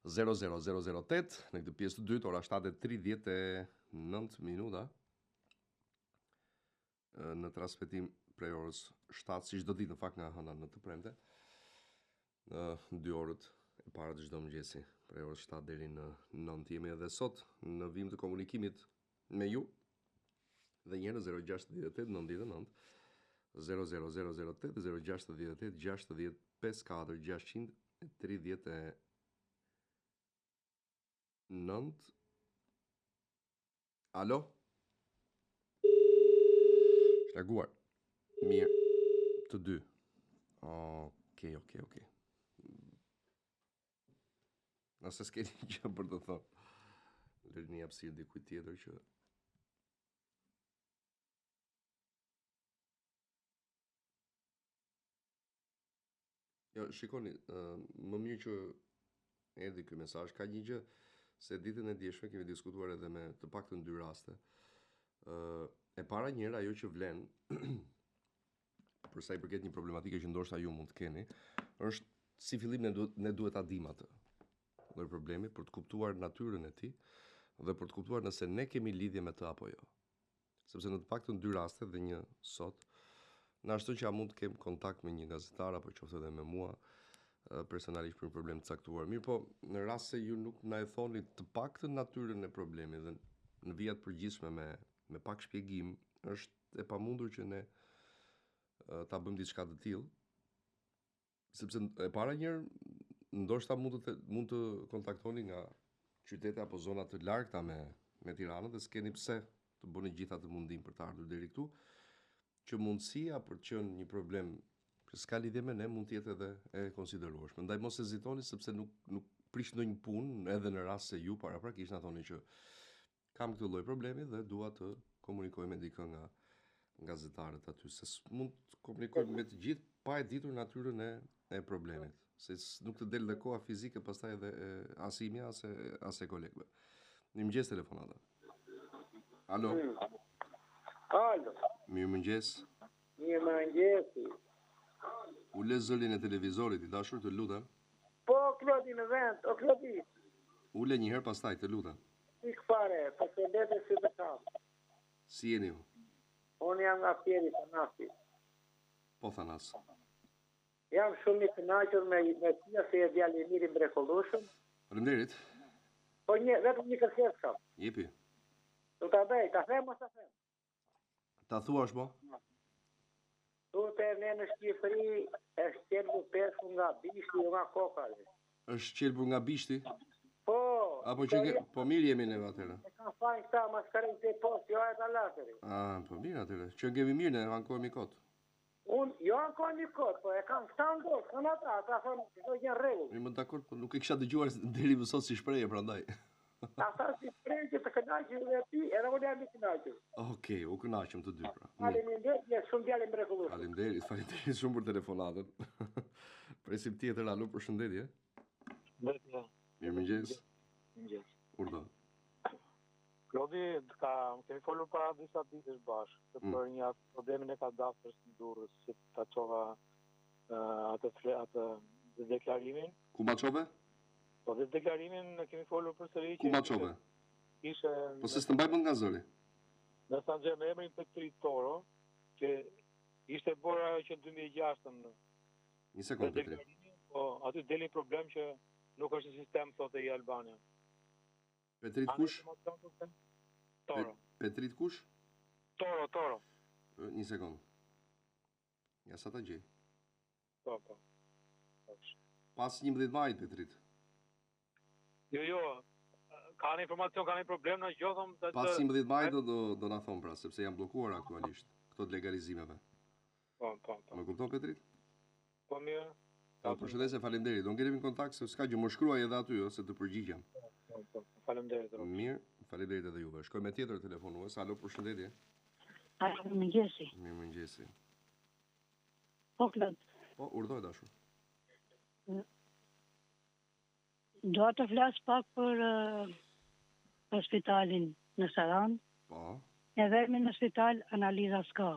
00008 në këtë pjesë të dytë, ora 7:39 minuta. Në transmetim prej orës 7, si çdo ditë në fakt nga hëna në të premte. Në 2 orët e para të çdo mëngjesi, prej orës 7 deri në 9 jemi edhe sot në vim të komunikimit me ju. Dhe njëherë 068 99 00008 068 60 54 639. Alo? Shlarguar. Mirë. Të dy. Okej. Nëse s'keni gjë për të thënë. Lërini hapësirë dikujt tjetër që Jo, shikoni, më mirë që erdhi ky mesazh. Ka një gjë se ditën e djeshme kemi diskutuar edhe me të paktën 2 raste. E para njëra ajo që vlen për sa i përket një problematike që ndoshta ju mund të keni, është si fillim ne duhet ta dimë atë lloj problemi për të kuptuar natyrën e tij dhe për të kuptuar nëse ne kemi lidhje me të apo jo. Sepse në të paktën 2 raste dhe një sot na ashton që a mund të kem kontakt me një gazetar apo qoftë edhe me mua personalisht për një problem të caktuar. Mirë po, në rast se ju nuk na e thoni të paktën natyrën e problemit dhe në vija të përgjithshme me pak shpjegim, është e pamundur që ne ta bëjmë diçka të tillë. Sepse e para njëherë ndoshta mund të kontaktoni nga qytete apo zona të largta me Tiranën dhe s'keni pse të bëni gjitha të mundim për të ardhur deri këtu, që mundësia për të qenë një problem që s'ka lidhje me ne mund të jetë edhe e konsiderueshme. Ndaj mos hezitoni sepse nuk prish ndonjë punë edhe në rast se ju paraprakisht na thoni që kam këtë lloj problemi dhe dua të komunikoj me dikë nga gazetarët aty, se mund të komunikoj me të gjithë pa e ditur natyrën e problemit, se nuk të del dhe koha fizike pastaj edhe as imja as e kolegëve. Mirëmëngjes telefonata. Alo. Alo. Mirëmëngjes. Mirëmëngjes. Ule zërin e televizorit, i dashur, të lutem. Po, Klodi në vend, o Klodi. Ule një herë pastaj, të lutem. Ik fare, po të lete si të kam. Si jeni ju? Unë jam nga Pjeri Thanasi. Po Thanas. Jam shumë i kënaqur me tia se e djali i miri mrekullueshëm. Faleminderit. Po vetëm një kërkesë kam. Jepi. Do ta bëj, ta them mos ta them. Ta thuash mo? Tute ne në Shqipëri është qelbur peshku nga bishti nga kokave. Është qelbur nga bishti? Po. Apo që po mirë jemi ne atëherë. E kanë fajin këta maskarin të post, jo e ta latëri. Po mirë atëherë. Që kemi mirë ne ankohemi kot. Jo ankohemi kot, po e kanë këta ndosht, kanë ata thonë çdo gjë në rregull. Mirë, më dakord, po nuk e kisha dëgjuar deri më sot si shprehje prandaj. Ata si shprehje që të kënaqur dhe ti, edhe unë jam i kënaqur. Okej, u kënaqëm të dy pra. Faleminderit, je shumë djalë mrekullueshëm. Faleminderit shumë për telefonatën. Presim tjetër, alo, përshëndetje. Mirëmëngjes. Mirëmëngjes. Urdhë. Klodi, kemi folur para disa ditësh bashkë për një problemin e kadastrës në Durrës, që ta çova atë deklarimin. Ku ma çove? Po dhe deklarimin kemi folur përsëri. Ku ma çove? Ishte. Po se s'të mbaj mend nga zëri. Në San Xhe me emrin Petrit Toro, që ishte bora që në 2006 në. Një sekond Petri. Po aty deli problem që nuk është sistem thotë i Albania. Petrit kush? Toro. Petrit kush? Toro. Një sekond. Ja sa ta gjej. Po. Pas 11 majit Petrit. Jo. Ka një informacion, ka një problem në gjodhëm. Pas 11 majit do na thon pra, sepse janë bllokuar aktualisht këto legalizimeve. Po. Më kupton Petrit? Po mirë. Përshëndetje, faleminderit. Do ngelemi në kontakt se s'ka gjë, më shkruaj edhe aty se të përgjigjem. Po. Faleminderit. Mirë, faleminderit edhe juve. Shkoj me tjetër telefonues. Alo, përshëndetje. Alo, mirëmëngjesi. Mirëmëngjesi. Po, Klod. Po, urdhoj dashur. Do të flas pak për spitalin në Saran. Po. E vemi në spital analiza s'ka.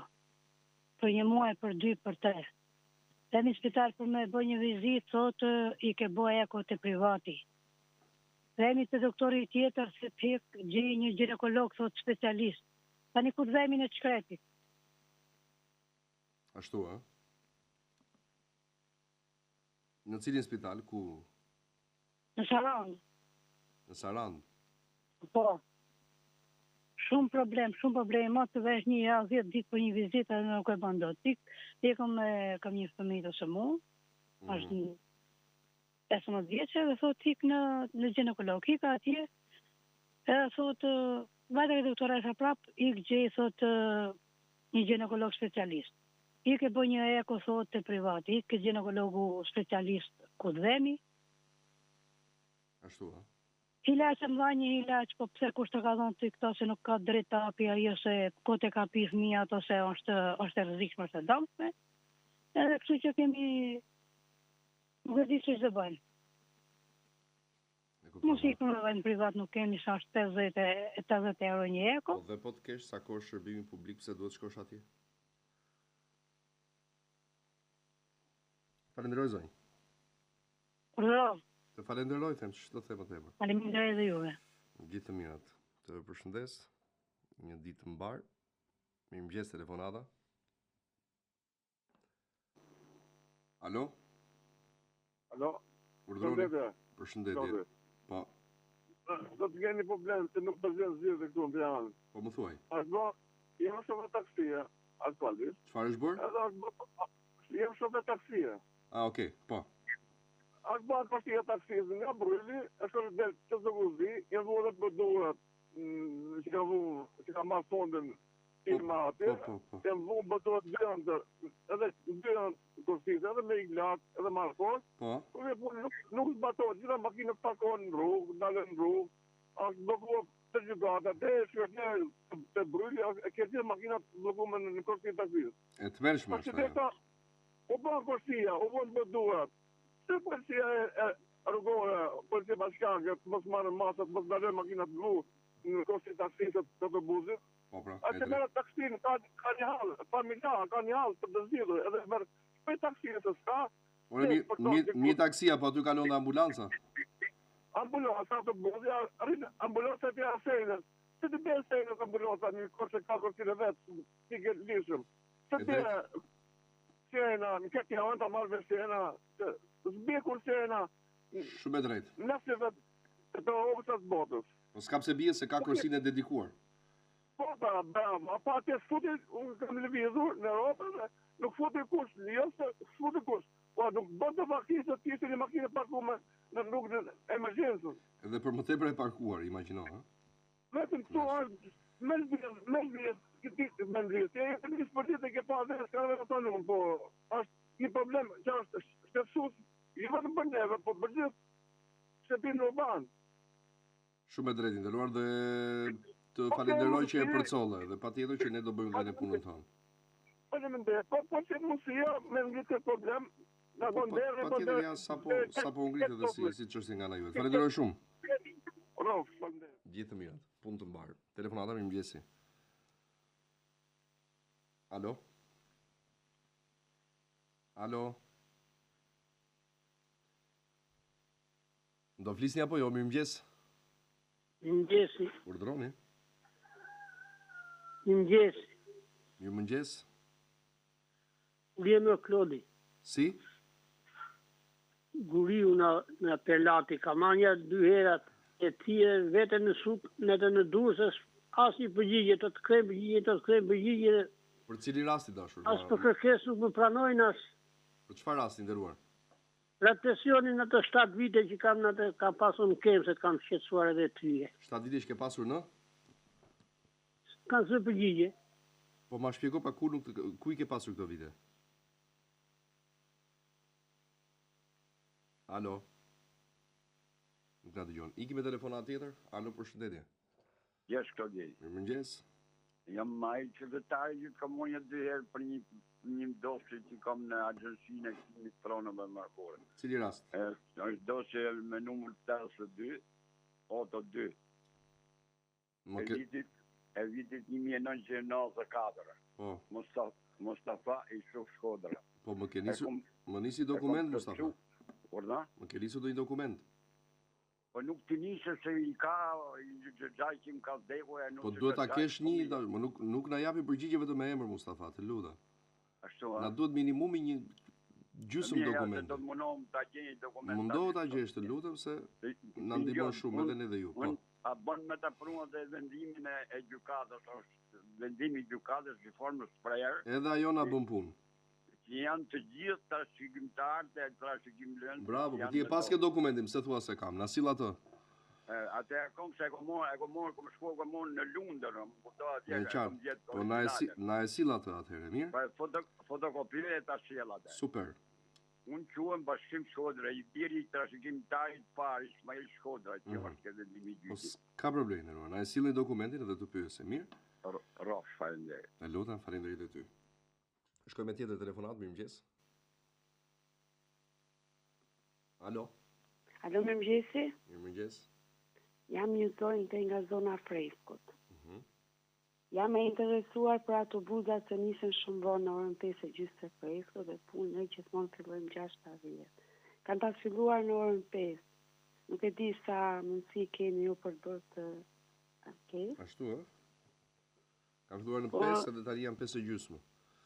Për një muaj, për 2, për 3. Vemi në spital për me bëj një vizit, thotë i ke bëj eko të privati. Vemi të doktori tjetër, se pik gjej një ginekolog, thotë specialist. Tani kur vemi në Çkretit. Ashtu, a? Në cilin spital, ku? Në Saran. Në Saran? Po. Shumë problem, ma të vesh një javë 10 ditë për një vizitë edhe nuk e bën dot. Ti kam një fëmijë ose mu, është 15 vjeçë dhe thot tik në ginekolog. Ka atje, edhe thot, vajtë doktora e prap, gjej thot një ginekolog specialist. E bëj një eko thot të privati, ke ginekologu specialist ku të vemi. Ashtu, ha? Ilaç më dha një ilaç, po pse kush të ka dhënë ty këto se nuk ka drejt të hapi ajo se kote ka pi fëmia ato se është e rrezikshme, është e dëmshme. Edhe kështu që kemi nuk e di ç'është të bëjmë. Mos i këmë dhe në privat nuk kemi sa është 50 euro një eko. Po dhe po të kesh sa kohë shërbimin publik, pse duhet shkosh atje? Falenderoj zonjë. Urdhëro. Të falenderoj, them që të them atë tepër. Faleminderit edhe juve. Gjithë të mirat. Të përshëndes. Një ditë të mbar. Mirëmëngjes telefonata. Alo? Alo? Urdhroni. Përshëndetje. Po. Do të keni problem se nuk përgjën zhjithë këtu në Tiranë. Po më thuaj. Jem shofe taksia, aktualisht. Çfarë është bërë? Jem shofe taksia. Okej, po. Është bërë taksia taksizë nga Brylli, është del që të guzi, jenë vore për duhet që ka marrë fondin firma atje, jenë vore për duhet gjëndër, edhe gjëndër kërësisë, edhe me iglat, edhe markos, nuk zbatohet, gjitha makinët pakohen në rrugë, dalën në rrugë, është blokuar të gjykata, dhe shkërnjë të Brylli, e kërë gjithë makinat blokume në kërësisë taksizë. E të mërshme është ajo. U bërë kërësia, u bërë për duhet, se policia e rrugore, policia bashkake, mos marrë masat, mos dalë makinat blu në kërësisë taksisë të autobusit. A që merë taksinë, ka një halë, familja, ka një halë të dëzidhë, edhe merë shpej taksinë të s'ka. Një taksia, po aty kalon dhe ambulansa? Ambulansa, ambulansa të jasejnës. Se të bërë sejnës ambulansa, një kërse ka kërësire vetë, t'i ke lishëm. Se të sejna, në këtë janë të marrë me sejna, zbekur sejna. Shumë e drejtë. Nëse vetë të opësat botës. Po s'ka pse bie se ka kërësine dedikuar. Po, bravo, pa atje s'futi, unë kam lëvizur në Europë, nuk futi kush, jo se s'futi kush. Po, nuk bënd të vakisë të tishtë një makinë parkume në rrugën e emergjensës. Edhe për më tepër e parkuar, imagino, ha? Vetëm këtu është, mendjes, e një sportit e ke pa dhe s'ka në të nëmë, po, është një problem që është shtetësus, i vetëm për neve, po për gjithë shtetin në urban. Shumë e drejtë, nderuar dhe të falenderoj që e përcolle dhe patjetër që ne do bëjmë dhe në punën tonë. Po që mundësia me ngritë këtë problem, në gondere... Patjetër ja sapo ngritë dhe si çështje nga ana juve. Falenderoj shumë. Gjithë të mirat, punë të mbarë. Telefonata mirëmëngjesi. Alo? Alo? Do flisni apo jo, mirëmëngjes? Mirëmëngjesi. Urdhroni. Mirëmëngjes. Mirëmëngjes. Uliemi Klodi. Si? Guriu në Perlati, ka manja 2 herat e tije vete në sup, në të në durës, as një përgjigje, të të krem përgjigje. Për cili rasti dashur? As për kërkes nuk më pranojnë as. Për çfarë rasti nderuar? Represionin në të 7 vite që kam në të kam pasur në kemë, se kam shqetësuar edhe tyje. 7 vite që ke pasur në? Kam së përgjigje. Po ma shpjego pa ku i ke pasur këto vite? Alo? Nuk nga dëgjon. Iki me telefonat tjetër? Alo, përshëndetje. Jesh Klodi. Mirëmëngjes. Jam maj qytetari që kam unë 2 herë për një dosje që kam në agjensinë e këtimit pronëve markore. Cili rast? Është dosje me numër 82, Oto 2. E vitit 1994. Po. Mustafa i Shkodra. Po më nisi dokument, Mustafa? Orda? Më ke lisu do një dokument? Po nuk të nisë se i ka, i gjajqim ka vdeku e nuk... Po duhet ta kesh një, nuk na japi përgjigje vetëm me emër, Mustafa, të luta. Ashtu, na duhet minimumi një gjysmë dokumente. Do të mundohem ta gjej dokumentat. Mundohu ta gjesh, të lutem, se na ndihmon shumë edhe ne dhe ju. Po. A bën me ta prunë dhe vendimin e gjykatës, është vendimi i gjykatës në formën sprayer. Edhe ajo na bën punë. Janë të gjithë trashëgimtarët e trashëgimlënë. Bravo, po ti e paske dokumentin, pse thua se kam, na sill atë. Atë e kom se e kom shkuar në Lundër, më kuptova atje. Po na e sill atë atëherë, mirë? Po fotokopie e ta sjell atë. Super. Unë quhem Bashkim Shkodra, I biri I trashëgimtarit parë Ismail Shkodra, që është këtë ndimi gjyti. Ka problem, nderuar. Na e sillni dokumentin edhe të pyesë. Mirë? Rrofsh, faleminderit. E lutem, faleminderit e ty. Shkojmë me tjetër telefonat, mirëmëngjes. Alo. Alo, mirëmëngjesi. Mirëmëngjes. Jam një zonjë nga zona Freskut. Jam e interesuar për autobuzat që nisen shumë vonë në orën 5:30 të Freskut dhe punë ne gjithmonë fillojmë 6:10. Kanë ta filluar në orën 5. Nuk e di sa mundësi keni ju për të bërë të ankesë. Ashtu, ë? Kanë filluar në 5 dhe tani janë 5:30.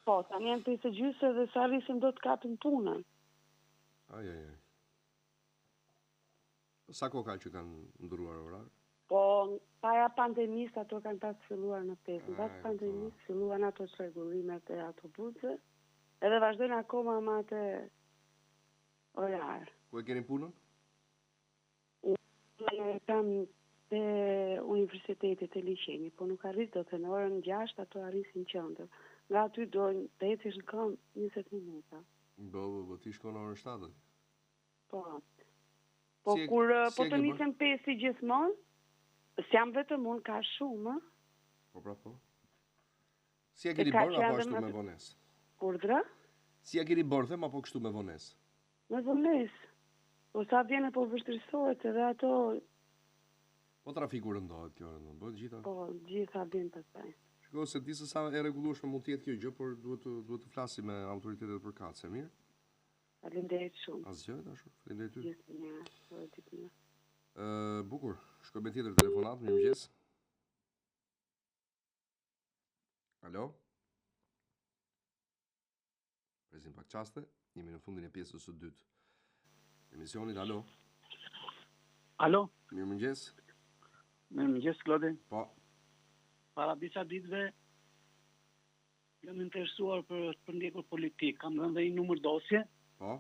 Po, tani janë 5:30 dhe sa rrisin do të kapin punën. Aj. Sa kohë ka që kanë ndryruar orar? Po, para pandemisë ato kanë pas filluar në 5. Në pas pandemisë filluan ato çrregullimet e autobusëve, edhe vazhdojnë akoma me atë orar. Ku e keni punën? Unë kam te Universiteti të Liçenit, po nuk arrit do të në orën 6 ato arrisin qendër. Nga aty dojnë të ecish në këmbë 20 minuta. Po ti shkon në orën 7. Po. Po kur po të nisem 5 gjithmonë, s'jam vetëm unë, ka shumë, Po. Si e keni bërë apo ashtu me vonesë? Urdhra? Si e keni bërë, them, apo kështu me vonesë? Me vonesë. Po sa vjen po vështirësohet edhe ato. Po trafiku rëndohet kjo, bëhet gjitha. Po, gjitha vjen pastaj. Shiko se di se sa e rregullueshme mund të jetë kjo gjë, por duhet të flasim me autoritetet përkatëse, mirë? Faleminderit shumë. Asgjë, dashur. Faleminderit ty. Gjithnjë. Bukur. Shkojmë me tjetër telefonat, mirëmëngjes. Alo? Presim pak qaste, jemi në fundin e pjesës së dytë. Emisionit, alo? Alo? Mirëmëngjes. Mirëmëngjes, Klodi. Po. Para disa ditëve jam interesuar për të ndjekur politikë. Kam dhënë dhe një numër dosje. Po.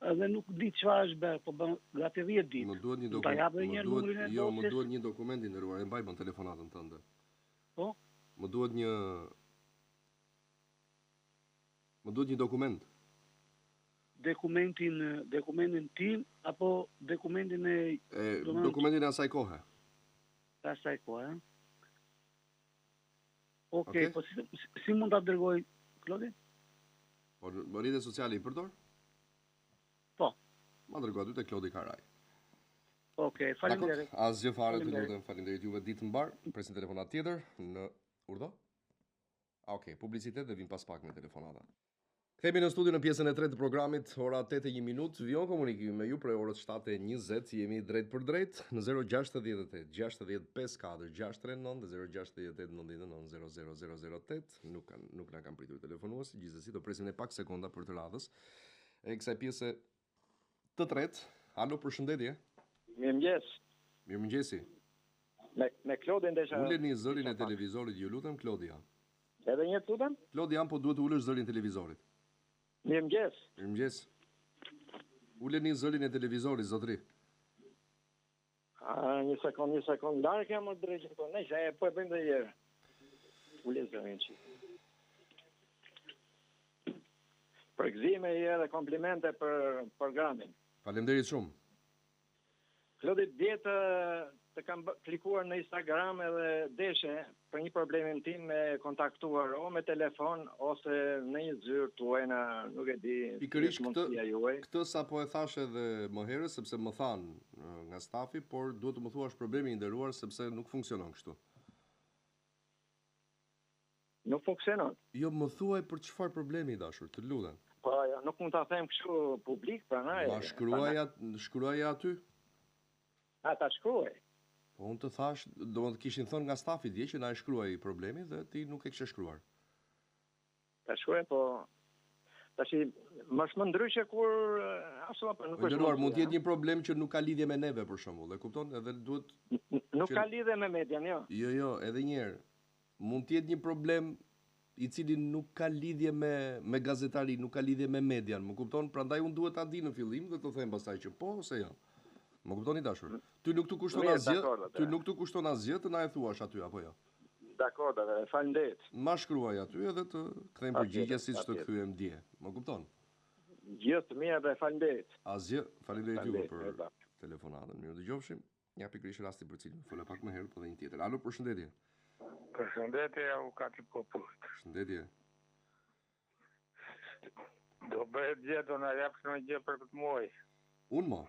Edhe nuk di çfarë është bërë, po bën gati 10 ditë. Më duhet një dokument. Jo, më duhet një dokument I nderuar, e mbaj bën telefonatën tënde. Po? Më duhet një dokument. Dokumentin tim apo dokumentin e dokumentin e asaj kohe. Asaj kohe. Okej, po si mund ta dërgoj, Klodi? Po rrjetet sociale I përdor? Po. Ma dërgoj aty te Klodi Karaj. Okej, faleminderit. Asgjë fare, të lutem, faleminderit juve, ditë mbar. Presim telefonat tjetër në urdhë. Okej, publicitet dhe vim pas pak me telefonata. Kthehemi në studio në pjesën e tretë të programit, ora 8:01, vion komunikimi me ju prej orës 7:20, jemi drejt për drejt në 068 6054 639 dhe 068 99 00008. Nuk na kanë pritur telefonuesi, gjithsesi do presim ne pak sekonda për të radhës e kësaj pjese të tretë. Alo, përshëndetje. Mirëmëngjes. Mirëmëngjesi. Me Klodin desha. Uleni zërin e televizorit, ju lutem, Klodia. Edhe një lutem? Klodia, po duhet të ulësh zërin e televizorit. Mirëmëngjes. Mirëmëngjes. Uleni zërin e televizorit, zotri. Një sekond. Larg jam më drejt këtu. Ne po e bëjmë edhe herë. Ule zërin çik. Përgëzime edhe komplimente për programin. Faleminderit shumë. Klodi, djetë të kam klikuar në Instagram edhe deshe për një problemin tim me kontaktuar o me telefon ose në një zyrë tuajna, nuk e di. Pikërisht këtë sa po e thash edhe më herët, sepse më than nga stafi, por duhet të më thuash problemi I nderuar sepse nuk funksionon kështu. Nuk funksionon? Jo, më thuaj për çfarë problemi I dashur, të lutem. Po, nuk mund ta them kështu publik pranaj. Ma shkruaj aty? Ta shkruaj. Po unë të thash, do të kishin thënë nga stafi dje që na e shkruaj problemi dhe ti nuk e kishe shkruar. Ta shkruaj, po tash më shumë ndryshe kur ashtu apo nuk është. Nderuar, mund të jetë një problem që nuk ka lidhje me neve për shembull, e kupton? Edhe duhet nuk ka lidhje me median, jo. Jo, edhe një herë. Mund të jetë një problem I cili nuk ka lidhje me gazetari, nuk ka lidhje me median, më kupton? Prandaj unë duhet ta di në fillim dhe të them pastaj që po ose jo. Më kuptoni dashur? Ty nuk të kushton asgjë të na e thuash aty apo jo? Dakor, faleminderit. Ma shkruaj aty edhe të kthejmë përgjigje siç të kthyem dje. Më kupton? Gjithë të mirë dhe faleminderit. Asgjë, faleminderit juve për telefonatën. Mirë dëgjofshim. Ja pikërisht rasti për cilin fola pak më herët, po dhe një tjetër. Alo, përshëndetje. Përshëndetje, avukati Popullit. Përshëndetje. Do bëhet gjë, do na japsh një gjë për këtë muaj. Unë mo?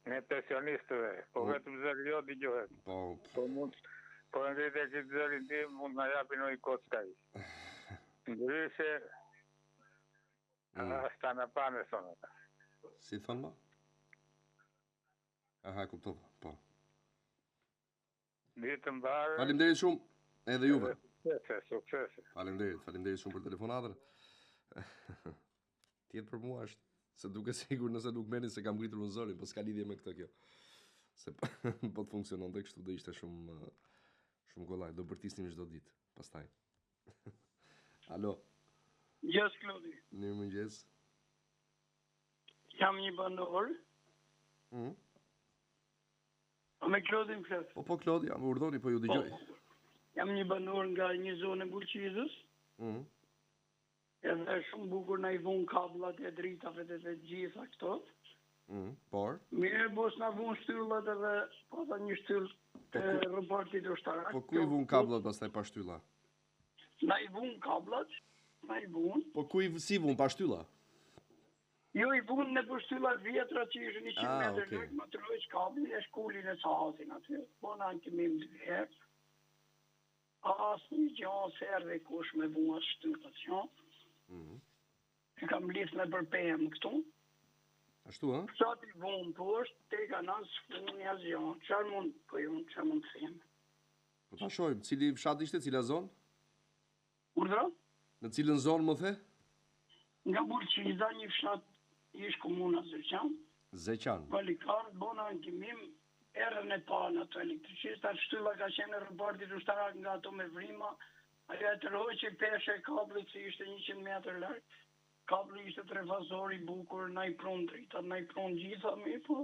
Me pensionistëve, po vetëm zëri jo dëgjohet. Po mund, po ndrejt e këtë zërin tim, mund na japi një kockaj. Ndryshe, është në panë e sonë ata. Si thonë mo? Aha, kuptova, po. Ditë mbarë. Faleminderit shumë, edhe juve. Suksese. Faleminderit shumë për telefonatën. Tjetë për mua është, se duke sigur nëse nuk meni se kam ngritur unë zërin, po s'ka lidhje me këtë kjo. Se po të funksionon dhe kështu do ishte shumë gollaj, do bërtisnim çdo ditë, pastaj. Alo. Gjes, Klodi. Mirëmëngjes. Jam një banor. Me Klodin flet. Po Klodi, jam urdhoni, po ju dëgjoj. Jam një banor nga një zonë e Bulqizës. Edhe shumë bukur na i vun kablat e dritave dhe të gjitha këto. Por? Mirë, bos na vun shtyllat edhe pata një shtyll të raportit ushtarak. Po ku i vun kablat pastaj pa shtylla? Na i vun kablat, na i vun. Po ku i si vun pa shtylla? Jo, i vun në për shtyllat vjetra që ishën 100 metër lek, më të rojsh kablin e shkullin e sahasin aty. Po na në kemim 2 herë. Asë një gjanë se erdhe kush me vun asë shtyllat që. E kam lisë me përpejem këtu. Ashtu, ha? Sa t'i vonë poshtë, te ka nësë shkënë një asë janë. Qarë mund, po ju, qarë mund të theme? Po ta shojmë, cili fshat ishte, cila zonë? Urdra? Në cilën zonë më the? Nga Bulqiza, një fshat ish komuna Zeqan. Zeqan. Valikarë, bona në kimim, erën e pa në ato elektricista, shtylla ka qenë në rëpartit ushtarak nga ato me vrima, ajo e të roqe peshe kablit që ishte 100 meter lartë. Kabli ishte trefazori bukur, na i pron drita, na i pron gjitha mi, po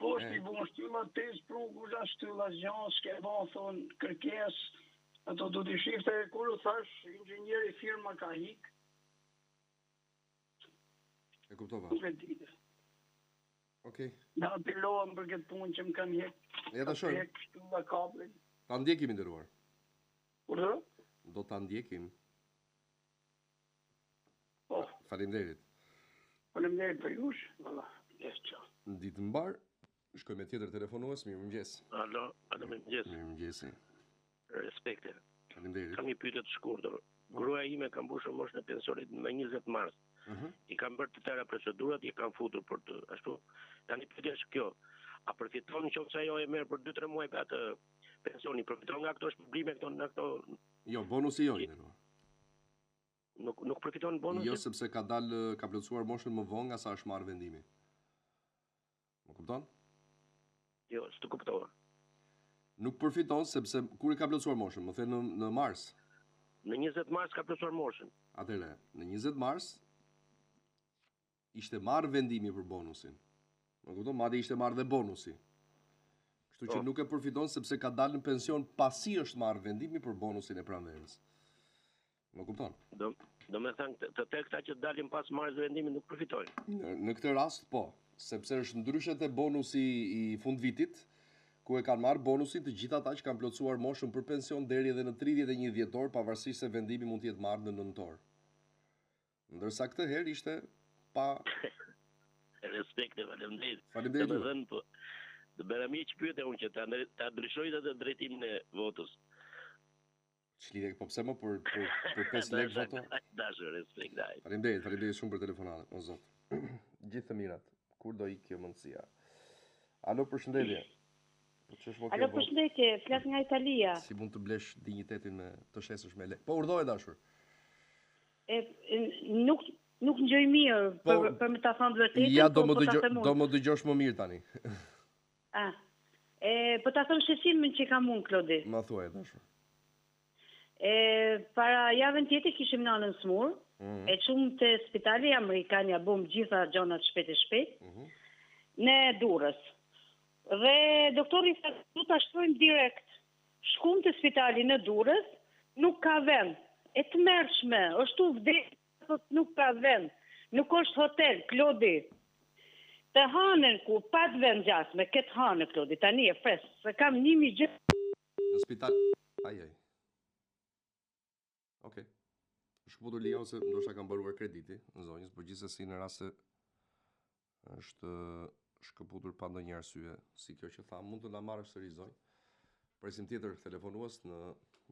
është i bon shtylla 5 prugusha, shtylla zjanë, s'ke ban, thonë, kërkes, ato do t'i shifte, kur u thash, inxinjeri firma ka hik. E kuptova. Nuk e dite. Okej. Da pilohem për këtë punë që më kanë hek. Ja ta shojmë. Hek shtylla kablin. Ta ndjekim i ndëruar. Urdhë? Do ta ndjekim. Faleminderit për jush. Valla, Në ditë mbar, shkoj me tjetër telefonues, mirëmëngjes. Alo, mirëmëngjes. Mirëmëngjesi. Respekte. Faleminderit. Kam një pyetje të shkurtër. Gruaja ime ka mbushur moshën e pensionit në 20 mars. I kam bërë të tëra procedurat, i kam futur për të ashtu. Tani pyetja është kjo. A përfiton nëse ajo e merr për 2-3 muaj për atë pensioni, përfiton nga këto shpërblime këto nga këto? Jo, bonusi jo i ndërua. Nuk përfiton bonusi? Jo, sepse ka plotësuar moshën më vonë nga sa është marrë vendimi. Më kupton? Jo, s'të kuptova. Nuk përfiton sepse kur i ka plotësuar moshën, më the në mars. Në 20 mars ka plotësuar moshën. Atëherë, në 20 mars ishte marrë vendimi për bonusin. Më kupton? Madje ishte marrë dhe bonusi. Kështu që nuk e përfiton sepse ka dalë në pension pasi është marrë vendimi për bonusin e pranverës. Më kupton? Do me thënë, të këta që dalin pas marrës vendimi nuk përfitojnë. Në këtë rast, po. Sepse është ndryshe te bonusi i fund vitit, ku e kanë marrë bonusin të gjithë ata që kanë plotësuar moshën për pension deri edhe në 31 dhjetor, pavarësisht se vendimi mund të jetë marrë në nëntor. Ndërsa këtë herë ishte pa... Respekte, faleminderit. Faleminderit. Domethënë, po, do bëra mi që pyete unë që ta ndryshoj edhe drejtimin e votës. Çlidhe, po pse më për 5 lekë voto? Dashur, respekt, daj. Faleminderit shumë për telefonatën, o zot. Gjithë të mirat. Kur do ikë kjo mundësia? Alo, përshëndetje. Alo, përshëndetje, flas nga Italia. Si mund të blesh dinjitetin me të shesësh me lekë? Po urdhoj dashur. Nuk ngjoj mirë për me ta thënë vërtetën. Ja, do më dëgjosh më mirë tani. Po ta them shesimin që kam unë, Klodi. Ma thuaj dashur. Para javën tjetër kishim nënën smur, e qumë të spitali amerikan, ja bëm gjitha gjonat shpejt, në Durrës. Dhe doktori sa du të ashtrojmë direkt, shkum të spitali në Durrës, nuk ka vend. E të mërshme, është u vdes, nuk ka vend. Nuk është hotel, Klodi. Të hanën ku pat vend gjasme, këtë hanë, Klodi, tani e fresë, se kam 1000 gjë. Në spital... Ajaj. Okej. Shkëputur Lia ose ndoshta kam baruar krediti në zonjës, por gjithsesi në rast se është shkëputur pa ndonjë arsye, si kjo që tham, mund të na marrësh sërish zonjë. Presim tjetër telefonues në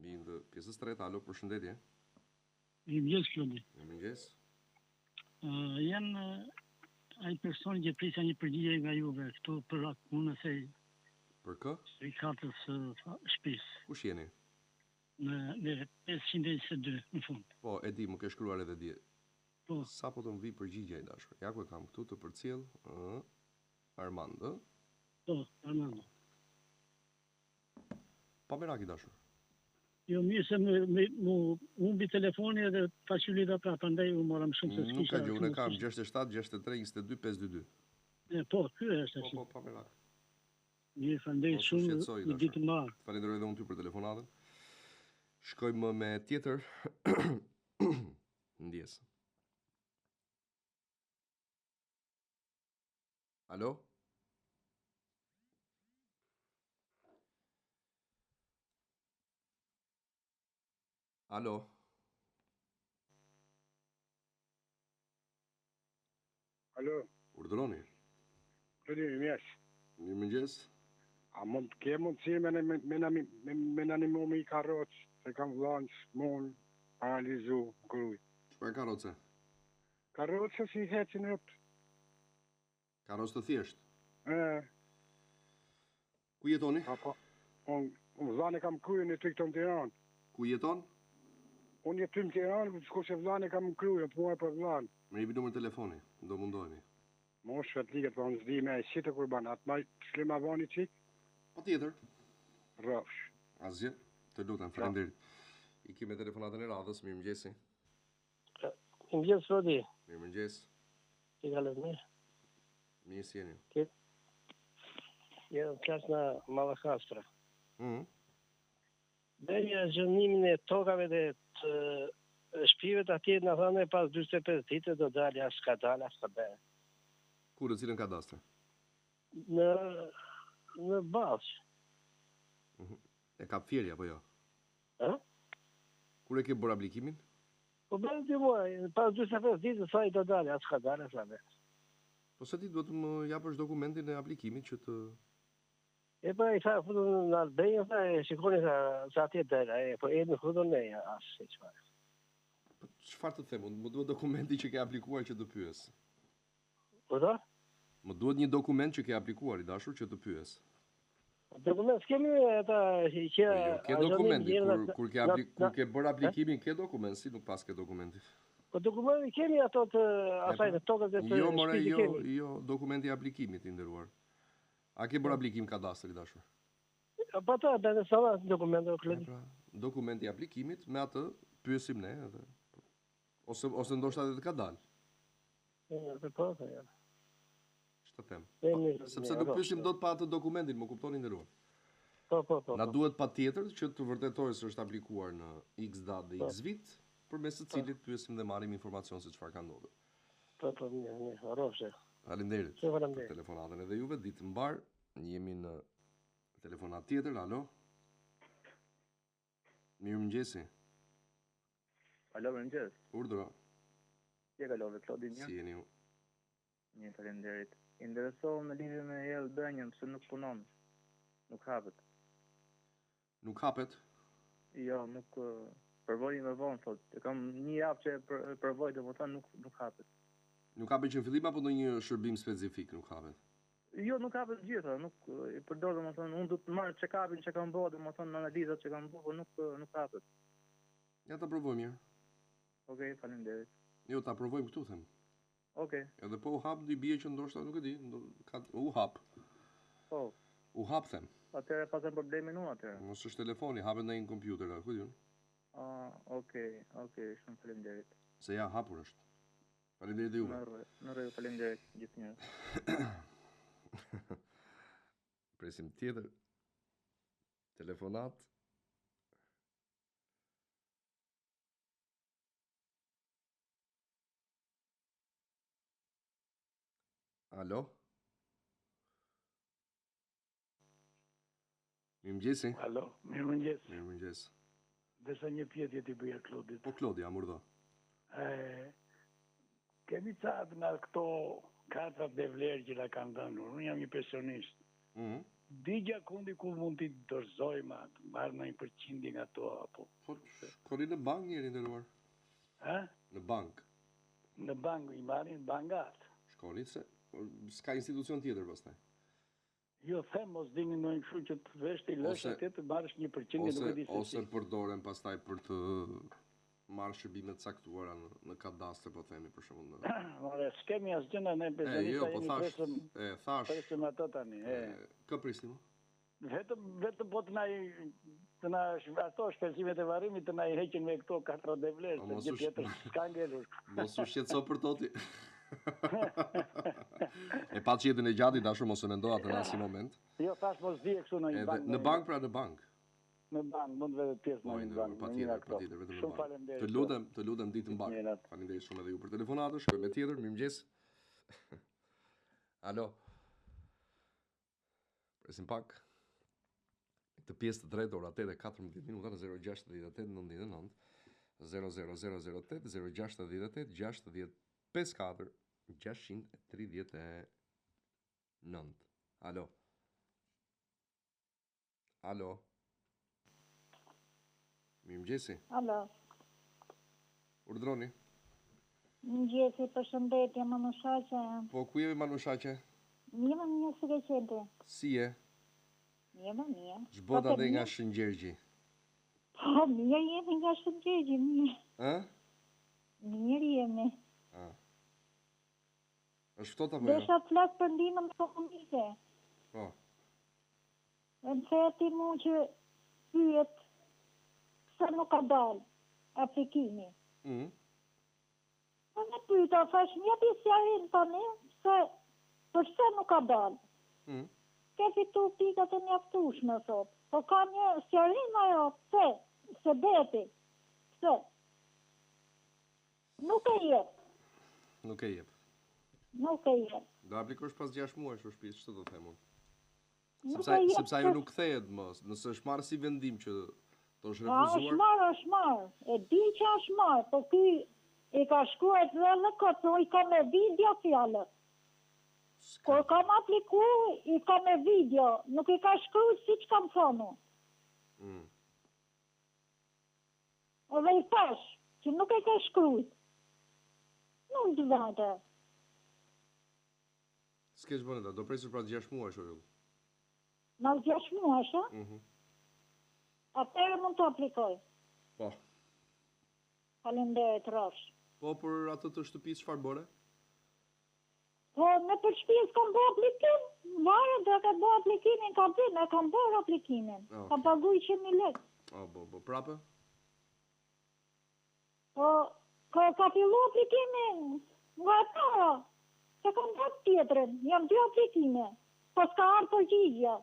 mbi të pjesës tretë. Alo, përshëndetje. Mirëmëngjes, Klodi. Mirëmëngjes. Janë ai personi që prisja një përgjigje nga juve këtu për atë punë se për kë? Rikatës shtëpisë. Kush jeni? Në 522 në fund. Po, e di, më ke shkruar edhe dje. Po. Sa po të më vi përgjigja i dashur? Ja ku e kam këtu të përcjell, Armand, ë? Po, Armand. Pa merak i dashur. Jo, mirë se mu humbi telefoni edhe facilita pra, prandaj u morëm shumë se s'kisha. Nuk ka gjë, unë kam 67 63 22 52. Po, ky është ashtu. Po, pa merak. Mirë, faleminderit shumë, një ditë të mbarë. Falenderoj edhe unë ty për telefonatën. Shkojmë me tjetër. Ndjes. Alo? Alo? Alo? Urdhëroni? Mirëmëngjes. Mirëmëngjes. A mund ke mundësi me nanimu me i karrocë, se kam vllanë smon, paralizu, gruj. Çfarë karroce? Karrocë si hecin rëpt. Karrocë të thjesht? Ku jetoni? Po, unë vllane kam kryen e të këto në Tiranë. Ku jeton? Unë jetoj në Tiranë, shko se vllane kam kryen, po e për vllanë. Më jepi numrin telefoni, do mundoheni. Mosh fatliket, po unë s'di me e qitë kurban, atë maj shlima vani qik? Po tjetër. Rrofsh. Asgjë, të lutem, faleminderit. I kemi telefonatën e radhës, mirëmëngjesi. Mirëmëngjes, Rodi. Mirëmëngjes. Ti kalet mirë? Mirë si jeni. Jam klasë në Mallakastra. Dhe një zhënimin e tokave dhe të shpive të atje në thane pas 25 ditë do dalë as ka dalë, as ka bërë. Kur në cilën kadastre? Në Balqë. E ka fjerja, po jo? A? Kur e ke bërë aplikimin? Po bërë të muaj, pas 25 ditë sa i do dalë, as ka dalë, as ka bërë. Po se ti do të më japësh dokumentin e aplikimit që të... E pa i tha, futu në Albejë, e shikoni sa atje dërë, po e në futu në e asë, se qëfar. Çfarë të them, më duhet dokumenti që ke aplikuar që të pyes. Po da? Më duhet një dokument që ke aplikuar i dashur që të pyes. Dokument s'kemi ata që... Jo, ke dokumenti, kur ke bërë aplikimin, ke dokument, si nuk pas ke dokumenti. Po dokumenti kemi ato të asaj të tokës dhe të shpiti kemi. Jo, dokumenti e aplikimit i nderuar. A ke bërë aplikim kadastri i dashur? Po ta, bërë sama dokumenti o kledi. Dokumenti i aplikimit, me atë pyesim ne edhe... Ose ndoshta edhe të ka dalë. Po, ja. Ç'të them? Sepse nuk pyesim dot pa atë dokumentin, më kuptoni nderuar. Po. Na duhet patjetër që të vërtetojë se është aplikuar në X datë dhe X vit, përmes së cilit pyesim dhe marrim informacion se çfarë ka ndodhur. Po, mirë, rrofshe. Faleminderit për telefonatën edhe juve, ditë mbar. Jemi në telefonat tjetër, alo? Mirëmëngjesi. Alo, mirëmëngjes. Urdhëro. Si e kalove, Klodi mirë? Si jeni ju? Mirë, faleminderit. Interesohem në lidhje me Hell Benjën, pse nuk punon. Nuk hapet. Nuk hapet? Jo, nuk përvoj me vonë, thot. E kam një javë që përvoj, domethënë nuk hapet. Nuk hapet që në fillim apo ndonjë shërbim specifik nuk hapet? Jo, nuk hapet gjitha, nuk i përdor domethënë, unë do të marr check-upin që kam bërë, domethënë analizat që kam bërë, por nuk hapet. Ja ta provojmë mirë. Okej, faleminderit. Jo, ta provojmë këtu them. Okej. Edhe po u hap di bie që ndoshta nuk e di, u hap. Po. U hap them. Atëherë pasën problemin unë atëherë. Mos është telefoni, hapet në një kompjuter, ku diun. Okej, shumë faleminderit. Se ja hapur është. Faleminderit juve. Në rregull, faleminderit gjithnjë. Presim tjetër. Telefonat. Alo? Mirëmëngjesi. Alo, mirëmëngjes. Mirëmëngjes. Desa një pyetje t'i bëja Klodit. Po Klodi, amurdo. Kemi qatë nga këto kartat dhe vlerë që la kanë dhënë, unë jam një pensionist. Digja kundi ku mund t'i dorëzojmë atë, marrë në 1% nga to, apo? Koni në bank njëri ndërruar? Në bank. Në bank, i marrin bangat. Shkoni se, s'ka institucion tjetër pastaj. Jo, them, mos dini në një kështu që të vesh t'i lësh atë të marrësh 1% ose përdoren pastaj për të marrë shërbimet caktuara në kadastër, po themi për shembull. Ore, s'kemi asgjë ne pensionistë jemi presëm ato tani. Kë prisni? Vetëm po të na ato shpenzimet e varrimit të na i heqin me këto kartra dhe vlerë, se gjë tjetër s'ka ngelur. Mos u shqetëso për toti. E pa qjetën e gjati, dashur mos e mendo atë në asnjë moment. Jo, tash mos di kështu në një bank. Në bank pra në bank. Në bank, mund vetë pjesë në një bank. Patjetër, vetëm në bank. Faleminderit. Të lutem ditë mbar. Faleminderit shumë edhe ju për telefonatën. Shkojmë me tjetër, mirëmëngjes. Alo. Presim pak. Këtë pjesë të tretë, ora 8:14 minuta në 068 99 00008 068 60 639. Alo. Alo. Mirëmëngjesi. Alo. Urdhroni. Mirëmëngjesi, përshëndetje, Manushaqe. Po, ku jemi Manushaqe? Mirë, si ke qenë? Si je? Mirë. Zhbota dhe nga Shëngjergji. Po, mirë jemi nga Shëngjergji, mirë. Mirë jemi. Është ftohtë apo jo? Desha flas për ndihmën ekonomike. Po. Në theti mu që pyet pse nuk ka dalë aplikimi. Po në pyeta, thash një pisjarin tani, se përse nuk ka dalë. Ke fitu pikat e mjaftueshme, thot. Po ka një sjarin ajo, pse? Se beti. Pse? Nuk e jep. Nuk e jep. Do aplikosh pas 6 muaj në shtëpi, ç'të do të them unë? Sepse ajo nuk kthehet më, nëse është marrë si vendim që do është refuzuar. Është marrë. E di që është marrë, po ky i ka shkruar dhe në këtë, i ka me video fjalët. Kur kam apliku, i ka me video, nuk i ka shkruar siç kam thënë. Edhe i thash që nuk e ka shkruar. Nuk të vete. S'kesh bënë do presësh pra 6 muaj shoqëll. Në 6 muaj, atëherë mund të aplikoj. Po. Faleminderit rrosh. Po për atë të shtëpisë çfarë bëre? Po në për shtëpisë kam bërë aplikim, varet do të bëj aplikimin, kam bërë aplikimin. Kam paguar 100.000 lekë. Po prapë? Po ka filluar aplikimin nga para. Se kam bërë tjetërën, jam 2 aplikime, po s'ka ardhur përgjigje.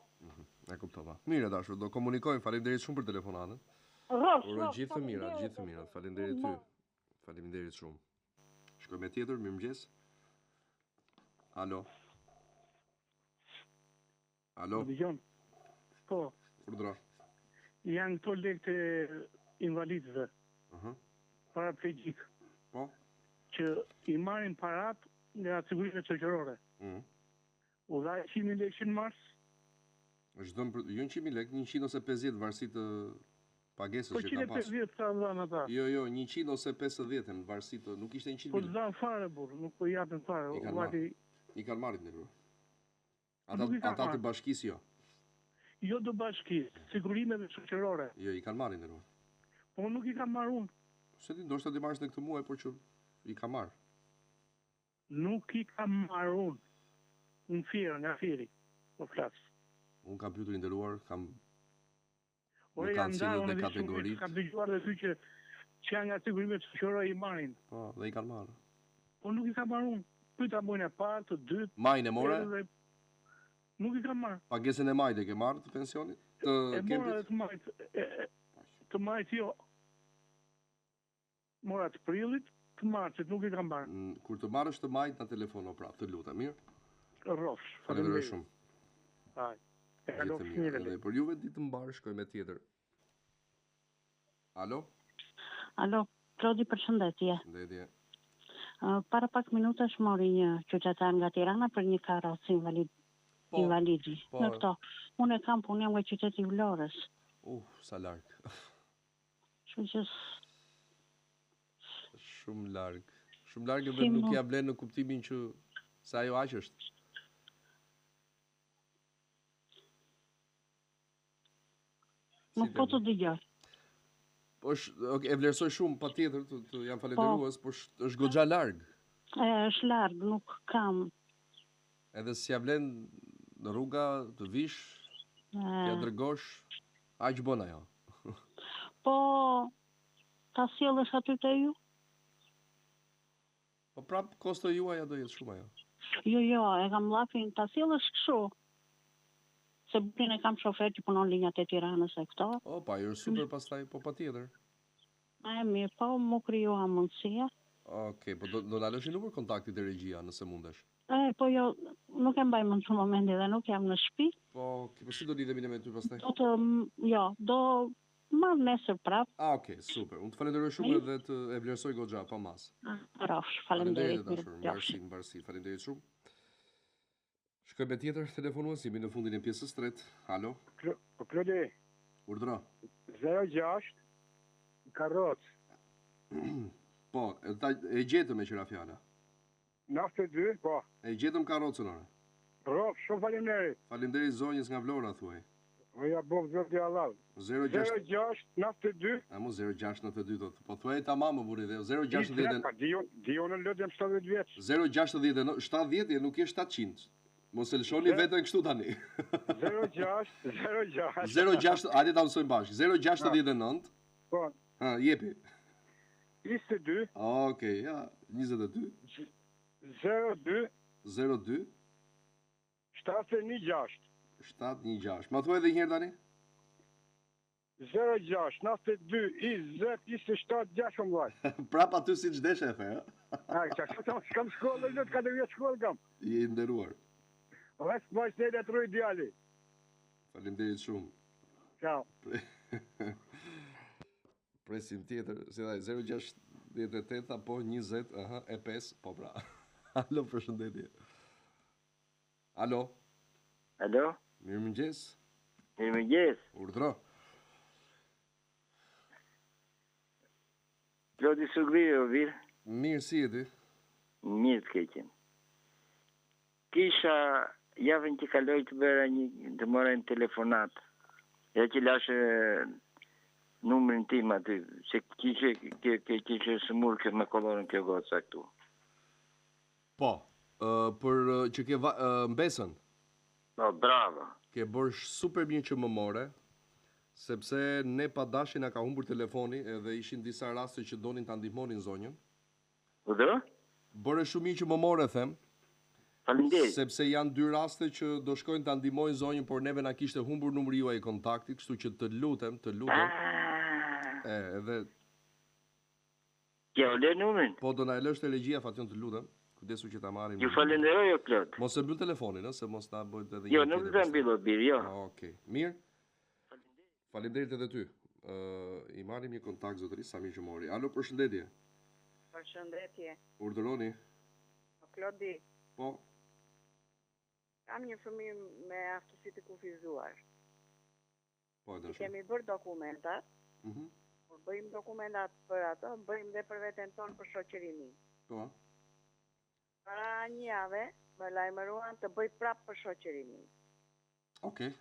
E kuptova. Mirë dashur, do komunikojmë, faleminderit shumë për telefonatën. Rrosh. Gjithë të mirat, faleminderit ty. Faleminderit shumë. Shkoj me tjetër, mirëmëngjes. Alo. Dëgjon. Po. Urdhra. Janë këto lekë të invalidëve. Paraplegjik. Po. Që i marrin parat nga sigurimet shoqërore. U dha 100.000 lekë në mars? Është dhënë jo 100.000 lekë, 100 ose 50 varësi të pagesës që ka pas. Po 150 ka dhënë ata. Jo, 100 ose 50 në varësi të, nuk ishte 100.000. Po zan fare burr, nuk po japin fare. I kanë marrë në rrugë. Ata të bashkisë jo. Jo do bashkisë, sigurimeve shoqërore. Jo, i kanë marrë në rrugë. Po nuk i kam marrë unë. Se ti ndoshta ti marrësh në këtë muaj, por që i ka marrë. Nuk i kam marrë unë. Unë firë, nga firi. Po flasë. Unë kam pyetur i nderuar, kam... Ore janë ndarë, unë dhe shumë, kam dëgjuar dhe ty që janë nga sigurimet shoqërore i marrin. Po, dhe i kanë marrë. Po nuk i kam marrë unë. Pyeta mojnë e parë, të dytë... Majnë e more? Nuk i kam marrë. Pagesën e majtë e ke marrë të pensionit? E mora dhe të majtë. Të majtë jo. Mora të prillit, të marçit, nuk i kam marrë. Kur të marrësh të majtë, na telefono prapë, të lutem, mirë? Rrofsh. Faleminderit shumë. Haj. E kalofsh mirë. Dhe për juve ditë të mbarë, shkoj me tjetër. Alo? Alo, Klodi, përshëndetje. Përshëndetje. Para pak minutash mori një qytetar nga Tirana për një karrocë invalidi. Në këto. Unë e kam, unë jam nga qyteti Vlorës. Sa larg. Shumë larg. Shumë larg edhe nuk ja blen në kuptimin që sa ajo aq është. Nuk po të dëgjoj. Po e vlerësoj shumë patjetër, të jam falendërues, por është goxha larg. Është larg, nuk kam. Edhe si ja vlen në rruga të vish, t'ja dërgosh, aq bën ajo. Po ta sjellësh aty te ju? Po prap kosto juaja do jetë shumë ajo. Jo, e kam llafin ta sjellësh kështu. Se burin e kam shofer që punon linjat e Tiranës e këto. Pa, jo super pastaj, po patjetër. Mirë, po mu krijoa mundësia. Okej, po do na lësh numër kontaktit të regjia nëse mundesh. Po jo, nuk e mbaj mend në momentin dhe nuk jam në shtëpi. Po si do lidhemi ne me ty pastaj? Do marr nesër prap. Okej, super. Unë të falenderoj shumë edhe të e vlerësoj goxha pa mas. Rrofsh, faleminderit. Mbarësi, faleminderit shumë. Shkoj me tjetër telefonues, jemi në fundin e pjesës 3. Alo? Po Klodi. Urdhëro. 06 karrocë. Po, e gjetëm e qëra fjala. 92, po. E gjetëm karrocën ore. Rrofsh, shumë faleminderit. Faleminderit zonjës nga Vlora thuaj. Ja bov zoti Allah. 06 92. Amo 06 92 do. Po thuaj tamam më burri dhe 060. Dionën lëdëm 70 vjeç. 060 70 nuk je 700. Mos e lëshoni vetën kështu tani. 06, hajde ta mësojmë bashkë. 069. Po. Jepi. 22. Okej, ja, 22. 02. 02. 716. 716. Ma thuaj edhe një herë tani? 06 92 20 27 16. Prap aty si ç'desh e the, kam shkollë, nuk ka vjet shkollë kam. Je i nderuar. Rreth vajzë të rroj djali. Faleminderit shumë. Ciao. Presim tjetër, si dha 068 apo 20, e 5, po pra. Alo, përshëndetje. Alo. Alo. Mirëmëngjes. Mirëmëngjes. Urdhëro. Klodi Sugriu, vir. Mirë, si e ti? Mirë të keqen. Kisha javën që kaloj të bëra të mora një telefonat. Ja që lashe numrin tim aty, se kishe sëmur me kolorën kjo goca këtu. Po, për që ke mbesën? Po, bravo. Ke bërsh super mirë që më more, sepse ne pa dashin a ka humbur telefoni edhe ishin disa raste që donin ta ndihmonin zonjën. Udhë? Bërë shumë mirë që më more, them. Faleminderit. Sepse janë 2 raste që do shkojnë ta ndihmojnë zonjën, por neve na kishte humbur numri juaj i kontaktit, kështu që të lutem. Edhe ja le numrin. Po do na e lësh te regjia Fatjon, të lutem. Kujdesu që ta marrim. Ju falenderoj o Klod. Mos e mbyll telefonin, se mos na bëjt edhe Jo, nuk do mbyll bir, jo. Okej. Mirë. Faleminderit edhe ty. I marrim një kontakt zotërisë sa mirë që mori. Alo, përshëndetje. Përshëndetje. Urdhëroni. Klodi. Po. Kam një fëmijë me aftësi të kufizuar. Po, e dashur. Kemi bërë dokumentat. Kur bëjmë dokumentat për ato, bëjmë dhe për veten tonë për shoqërimin. Po. Para një jave, më lajmëruan të bëj prapë për shoqërimin. Okej.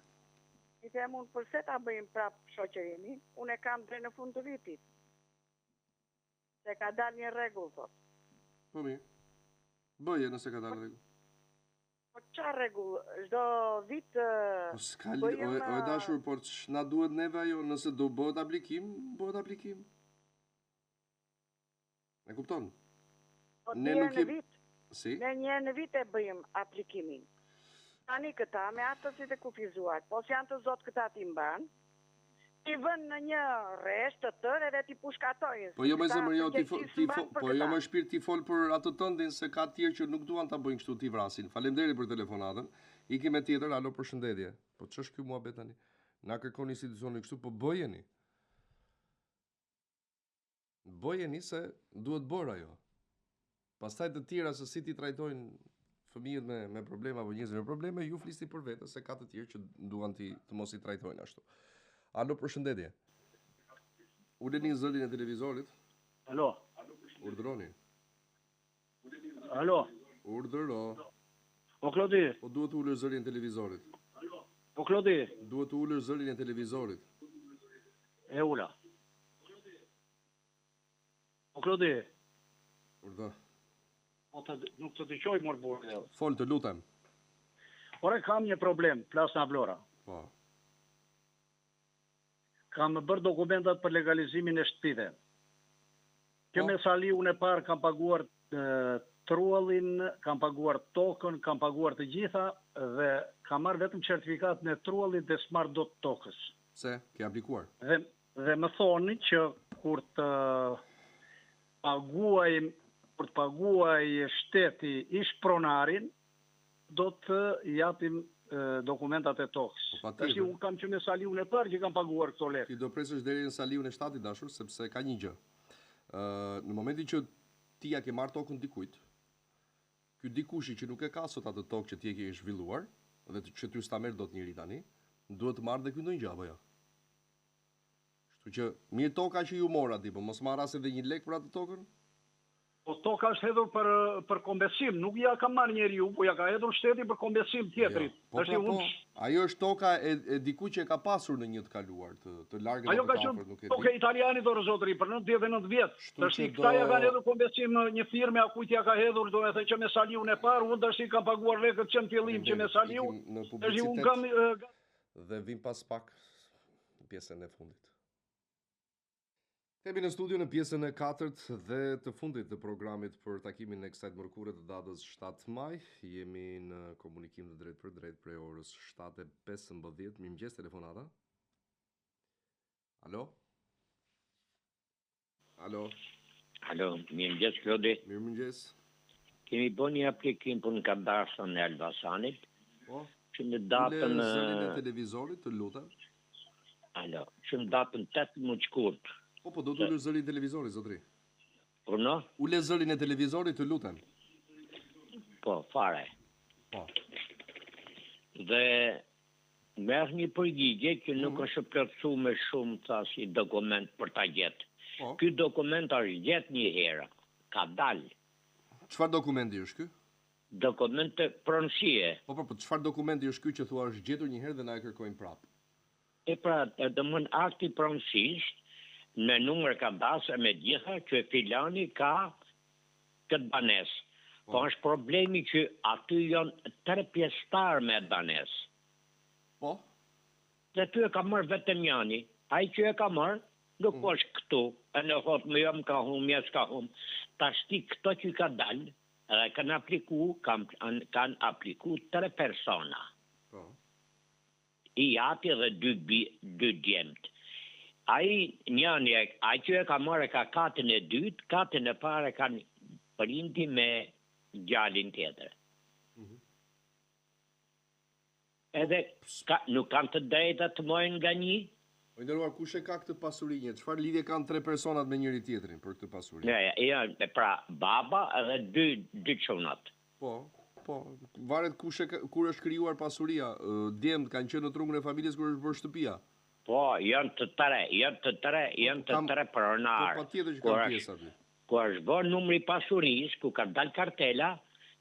I them unë përse ta bëjmë prapë shoqërimin, unë e kam drejt në fund të vitit. Se ka dalë një rregull, thot. Po mirë. Bëje nëse ka dalë rregull. Po qa rregull? Çdo vit po s'ka o dashur, por na duhet neve ajo, nëse do bëhet aplikim, bëhet aplikim. E kupton? Po ne nuk jemi vit. Si? Ne një në vit e bëjmë aplikimin. Tani këta me atësit e kufizuar, po si janë të zotë këta ti mban, ti vën në një rresht të tërë edhe ti pushkatojës. Po jo më zemër, jo më shpirt ti fol për atë tëndin se ka tjerë që nuk duan ta bëjnë kështu ti vrasin. Faleminderit për telefonatën. Ikim me tjetër, alo, përshëndetje. Po ç'është ky muhabet tani? Na kërkon institucioni kështu, po bëjeni. Bëjeni se duhet bërë ajo. Pastaj të tjera se si ti trajtojnë fëmijët me probleme apo njerëz me probleme, ju flisni për vete se ka të tjerë që duan të mos i trajtojnë ashtu. Alo, përshëndetje. Uleni zërin e televizorit. Alo. Urdhroni. Alo. Urdhëro. Po Klodi. Po duhet të ulësh zërin e televizorit. Po Klodi. Duhet të ulësh zërin e televizorit. E ula. Po Klodi. Urdhë. Nuk të dëgjoj mor burrë. Fol, të lutem. Ore, kam një problem, plas në Vlora. Po. Kam bërë dokumentat për legalizimin e shtëpive. Kjo me sali unë e parë kam paguar truallin, kam paguar tokën, kam paguar të gjitha dhe kam marrë vetëm certifikat në truallin dhe s'marr dot tokës. Se, ke aplikuar? Dhe më thoni që kur të paguaj shteti ish pronarin, do të japim dokumentat e tokës. Tashi unë kam që me saliun e parë që kam paguar këto lekë. Ti do presësh deri në saliun e shtati dashur, sepse ka një gjë. Në momentin që ti ja ke marrë tokën dikujt, ky dikushi që nuk e ka sot atë tokë që ti e ke zhvilluar, dhe që ty s'ta merr dot njëri tani, duhet të marrë dhe ky ndonjë gjë apo jo? Kështu që mirë toka që ju mora ti, po mos marras edhe një lek për atë tokën? Po toka është hedhur për kombesim, nuk ja ka marrë njeriu, po ja ka hedhur shteti për kombesim tjetrit. Po, ajo është toka e diku që e ka pasur në një të kaluar, të largët ajo ka qenë toka italiani dorë zotëri për 99 vjet. Tashi këta ja kanë hedhur kombesim një firme a kujt ja ka hedhur, do të thënë që me saliun e parë, unë tashi kam paguar lekët që në fillim që me saliu. Tashi unë kam dhe vim pas pak në pjesën e fundit. Kemi në studio në pjesën e 4 dhe të fundit të programit për takimin e kësaj mërkure të datës 7 maj. Jemi në komunikim të drejt për drejt prej orës 7:15. Mirëmëngjes telefonata. Alo? Alo? Alo, mirëmëngjes Klodi. Mirëmëngjes. Kemi bën një aplikim për në kadastrin e Elbasanit. Po? Që në datën zërin e televizorit, të lutem. Alo, që në datën 8 shkurt. Po, do të ulë zërin e televizorit, zotri. Po, no? Ule zërin e televizorit, të lutem. Po, fare. Po. Dhe merr një përgjigje që nuk është plotësu me shumë thasi dokument për ta gjetë. Po. Ky dokument është gjetë një herë. Ka dalë. Çfarë dokumenti është ky? Dokumente pronësie. Po, çfarë dokumenti është ky që thua është gjetur një herë dhe na e kërkojnë prapë? E pra, domthon akti pronësisht me numër kadastre me gjitha që filani ka këtë banesë. Po është problemi që aty janë 3 pjesëtar me banesë. Po? Dhe ty e ka marrë vetëm njani. Ai që e ka marrë, nuk është këtu. E në thotë më jam ka hum, jes ka hum. Tashti këto që ka dalë, edhe kanë apliku 3 persona. Po. I ati dhe 2 djemët. Ai njani, ai që e ka marrë ka katën e dytë, katën e parë kanë prindi me gjallin tjetër. Edhe nuk kanë të drejta të mojnë nga një. Po nderuar, kush e ka këtë pasurinë? Çfarë lidhje kanë 3 personat me njëri tjetrin për këtë pasuri? Ja, pra baba edhe 2 çunat. Po, varet kur është krijuar pasuria. Djemt kanë qenë në trungun e familjes kur është bërë shtëpia. Po, janë të tre pronar. Po, patjetër që kanë pjesë aty. Ku është bërë numri pasurisë, ku ka dalë kartela,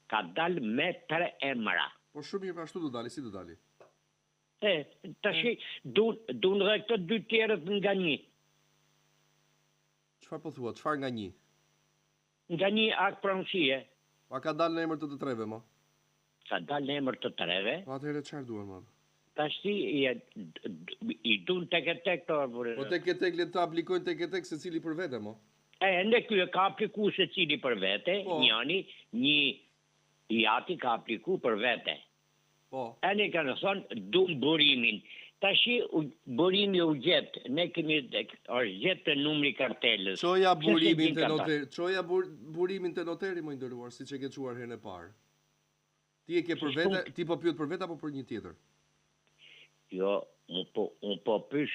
ka dalë me 3 emra. Po shumë mirë, ashtu do dali, si do dali? Tashi, dun dhe këtë 2 tjerët nga një. Çfarë po thua, çfarë nga një? Nga një akt pronësie. Pa ka dalë në emër të 3-ve, mo? Ka dalë në emër të 3-ve. Po atëherë çfarë duan, mo? Tashi, i dun tek e tek të arbore. Po tek e tek le të aplikojnë tek e tek se cili për vete, mo? Ende kjo e ka apliku se cili për vete, njani, një ati ka apliku për vete. Po. Ende kanë thonë, dun burimin. Tashi burimi u gjet, ne kemi është gjetë numri kartelës. Çoja burimin te noteri më nderuar, siç e ke çuar herën e parë. Ti e ke për vete, ti po pyet për vete apo për një tjetër? Jo, unë po pyes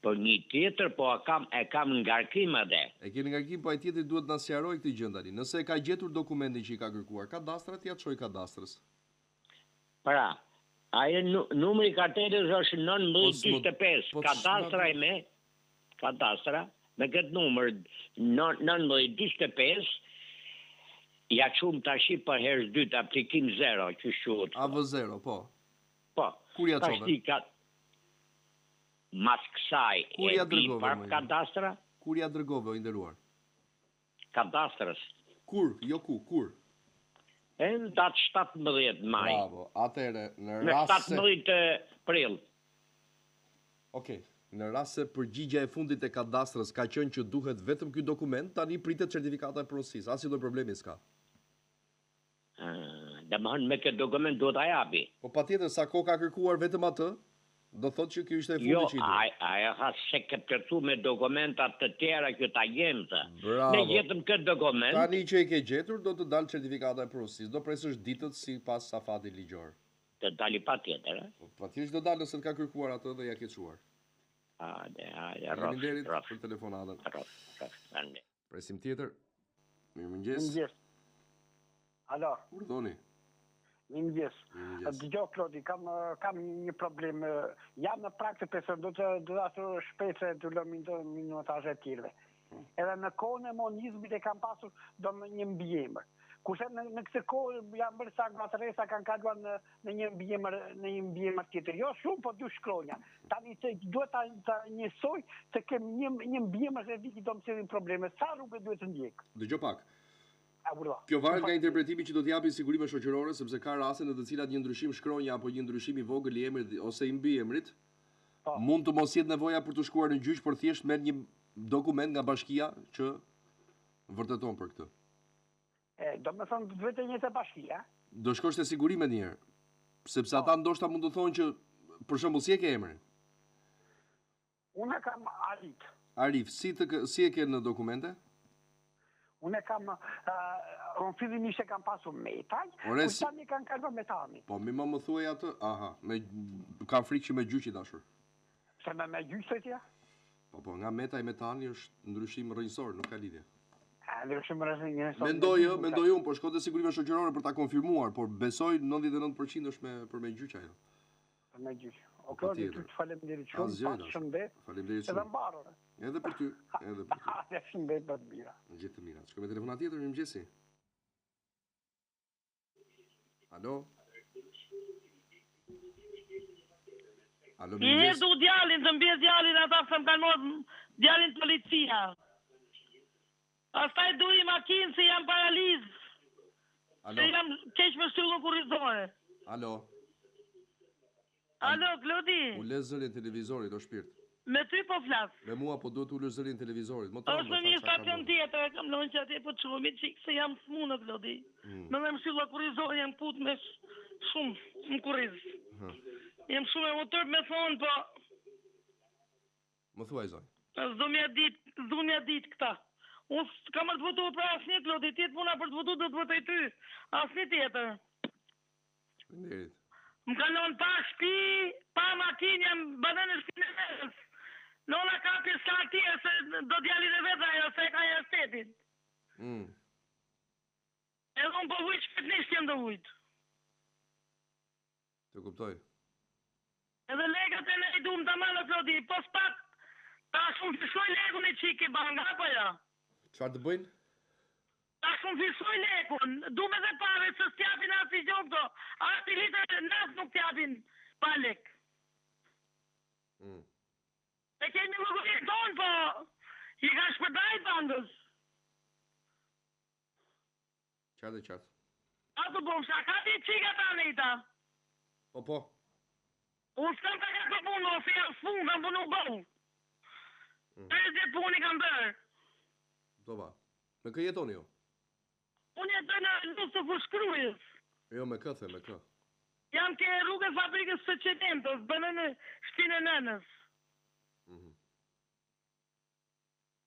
për një tjetër, po e kam ngarkim edhe. E keni ngarkim, po ai tjetri duhet na sqaroj këtë gjë tani. Nëse e ka gjetur dokumentin që i ka kërkuar kadastrat, ja çoj kadastrës. Pra, ajo numri kartelës është 1925, kadastra me këtë numër 1925, ja qumë tashi për herës dytë aplikim 0, që shuhet. AV0, po. Po. Kur ja çove? Mas kësaj e di par kadastra. Kur ja dërgove, o nderuar? Kadastrës. Kur? Jo kur? E në datë 17 maj. Bravo, atëre, në rast se... Në 17 prill. Okej, në rast se përgjigja e fundit e kadastrës ka qenë që duhet vetëm ky dokument, tani pritet certifikata e pronësisë, asnjë problemi s'ka. Domethënë me këtë dokument duhet a japi. Po patjetër, sa kohë ka kërkuar vetëm atë, do thotë që ky ishte e fundit që i duhet. Jo, ajo ka se këpërtu me dokumentat të tjera që ta gjemtë. Bravo. Ne gjetëm këtë dokument. Tani që i ke gjetur, do të dalë certifikata e pronësisë. Do presësh ditët sipas safatit ligjor. Të dali patjetër, a? Patjetër do dalë nëse të ka kërkuar atë dhe ja ke çuar. Faleminderit për telefonatën. Presim tjetër. Mirëmëngjes. Alo. Urdhoni. Mirëmëngjes. Dëgjoj Klodi, kam një problem. Jam në praktikë pesë do të ato shpejtë të lëmë minutazhe të tjera. Edhe në kohën e monizmit e kam pasur një mbijemër. Kurse në këtë kohë jam bërë sa gatresa kanë kaluar në një mbijemër tjetër. Jo shumë, po 2 shkronja. Tani duhet ta njësoj se kem një mbijemër se di që do më sjellin probleme. Sa rrugë duhet të ndjek? Dëgjoj pak. Kjo varet nga interpretimi që do t'japi sigurime shoqërore, sepse ka raste në të cilat një ndryshim shkronja apo një ndryshim i vogël i emrit ose i mbiemrit mund të mos jetë nevoja për të shkuar në gjyq, por thjesht merr një dokument nga bashkia që vërteton për këtë. Do të thonë vetë një të bashkia. Do shkosh te sigurimet një herë, sepse ata ndoshta mund të thonë që për shembull si e ke emrin? Unë kam Arif. Arif, si e ke në dokumente? Unë kam, unë fillimisht e kam pasur metaj, kur tani kanë kaluar metani. Po, më thuaj atë, kam frikë që me gjyqi dashur. Se me gjyqi të tja? Po, nga meta i metani është ndryshim rrënjësor, nuk ka lidhje. Ndryshim rrënjësor. Mendoj unë, po shko te sigurime shoqërore për ta konfirmuar, por besoj 99% është për me gjyq ajo. Për me gjyq. O Klodi, ty të faleminderit shumë, pas shëndet. Faleminderit shumë. Edhe mbarore. Edhe për ty. Ate shëndet për të mira. Gjithë të mira. Shkoj me telefonat tjetër, mirëmëngjesi. Alo? Alo, mirëmëngjes. Një du djalin, të mbjes djalin ata se më kanë mos djalin policia. Astaj du i makinë se jam paraliz. Se jam keq me shtyllën kurrizore. Alo? Alo, Klodi. Ule zërin televizorit, o shpirt. Me ty po flas. Me mua po duhet ullë zërin televizorit. Është në një stacion tjetër, kam lënë që atje po të shumë, qikë se jam smunë, Klodi. Me dhe më shtylla kurrizore, jam put me shumë, më kurriz. Jem shumë e motor me thonë, po... Më thuaj, zonjë. Zdo mja dit këta. Unë kam të votu për asni, Klodi, tjetë puna për të votu do të votoj ty. Asni tjetër. Shpenderit. Më kalon pa shpi, pa makinë, jam bëdhen e shpinë e vetës. Nola ka pjeska tje, se do djali dhe vetë ajo, se ka e shtetit. Edhe unë po vujtë shpet një shtjen do vujtë. Të kuptoj. Edhe legat e ne i dumë të malë, Klodi, po s'pat, ta shumë fishoj legun e qiki banga, po ja. Qfar të bëjnë? Ta shumë fishoj legun, dume dhe pare, se s'tjapin ati gjokë do, ati litre nësë nuk t'japin pa lek. E kemi më gërit tonë, po, i ka shpërdaj bangës. Qatë. Ato bom, shaka ti qika ta nejta. Po. Unë s'kam ka këtë punë, ose jam s'punë, kam punu bëhu. 30 puni kam bërë. Do ba, me kë jetoni jo? Unë jetoj në lusë të fushkrujës. Jo, me kë the, me kë. Jam ke rrugë fabrikës së cementës, bënë në shpinë e nënës.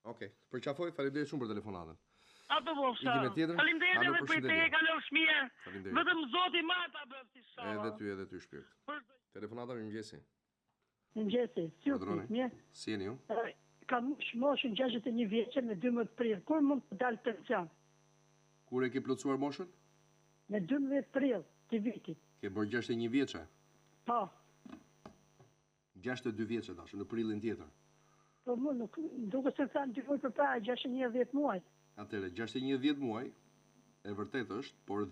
Okej, përqafoj, faleminderit shumë për telefonatën. Ato bofsha. Faleminderit edhe për te, kalosh mirë. Vetëm Zoti ma ta bëft inshallah. Edhe ty shpirt. Telefonata mirëmëngjesi. Mirëmëngjesi. Mirë. Si jeni ju? Kam moshën 61 vjeçë me 12 prill. Kur mund të dal pension? Kur e ke plotësuar moshën? Me 12 prill të vitit. Ke bërë 61 vjeçë? Po. 62 vjeçë tash, në prillin tjetër. Po më nuk, duke se thanë 2 muaj përpara, 61 muaj. Atëre, 61 muaj, e vërtet është, por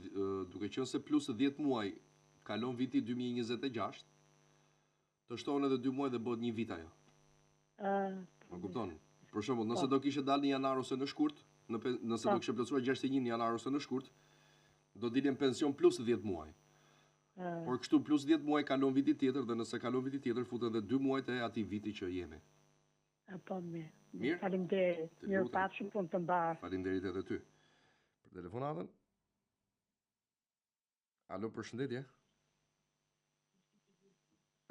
duke qenë se plus 10 muaj kalon viti 2026, të shtohen edhe 2 muaj dhe bëhet 1 vit ajo. Më kupton? Për shembull, nëse do kishe dalë në janar ose në shkurt, nëse do kishe plotësuar 61 në janar ose në shkurt, do dilën pension plus 10 muaj. Por kështu plus 10 muaj kalon viti tjetër dhe nëse kalon viti tjetër futen edhe 2 muajt e atij viti që jemi. Po mirë. Faleminderit. Mirë pafshim punë të mbarë. Faleminderit edhe ty. Për telefonatën. Alo, përshëndetje.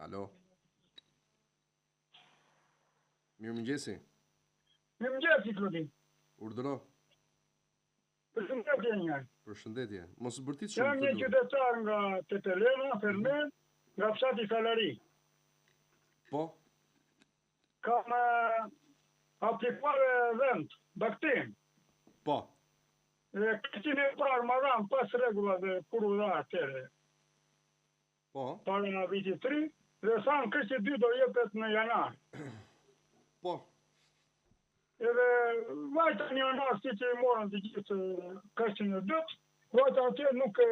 Alo. Mirëmëngjesi. Mirëmëngjesi, Klodi. Urdhëro. Përshëndetje njërë. Përshëndetje. Mos bërtit shumë. Jam një qytetar nga Tetelena, Fermen, nga fshati Salari. Po? Kam aplikuar vend, baktim. Po. Dhe këtin e parë më dhamë pas regullave kur u dha atere. Po. Pare nga viti 3, dhe thamë kështë 2 do jepet në janar. Po. Edhe vajta një janar si që i morën të gjithë kështë një dëtë, vajta atje nuk e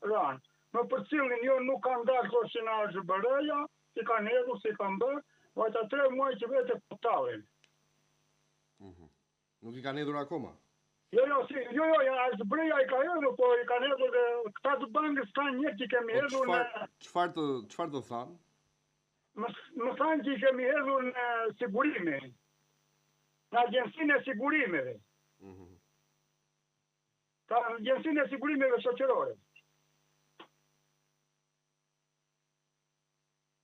ranë. Më për cilin jo nuk kanë dalë kështë që nga zhëbëreja, si kanë edhu, si kanë bërë, vajta 3 muaj që vete pëtalin. Nuk i kanë edhur akoma? Jo, zhëbëreja i ka edhu, po i kanë edhu dhe këta të bangës kanë një që kemi edhu në... Qëfar të thanë? Më thanë që i kemi edhu në sigurime, në agjensinë e sigurimeve. Ka agjensinë e sigurimeve shoqërore.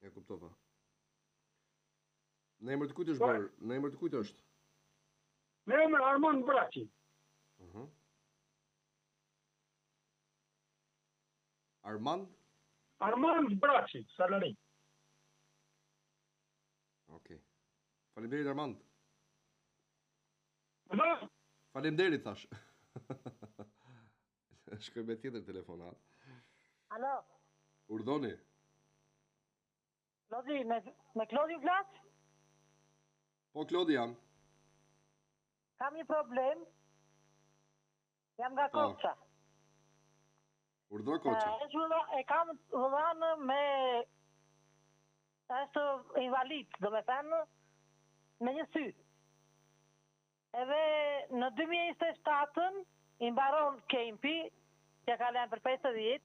E kuptova. Në emër të kujt është bërë? Në emër të kujt është? Në emër Armand Braci. Armand? Armand Braci, Salari. Okej. Faleminderit Armand. Alo? Faleminderit thash. Shkoj me tjetër telefonat. Alo? Urdhoni. Klodi, me Klodi flas? Po, Klodi jam. Kam një problem. Jam nga Koça. Urdhro Koça. E kam vëllanë me... është invalid, do me thënë, me një sy. Edhe në 2027-ën, i mbaron kempi, që ka lënë për 50.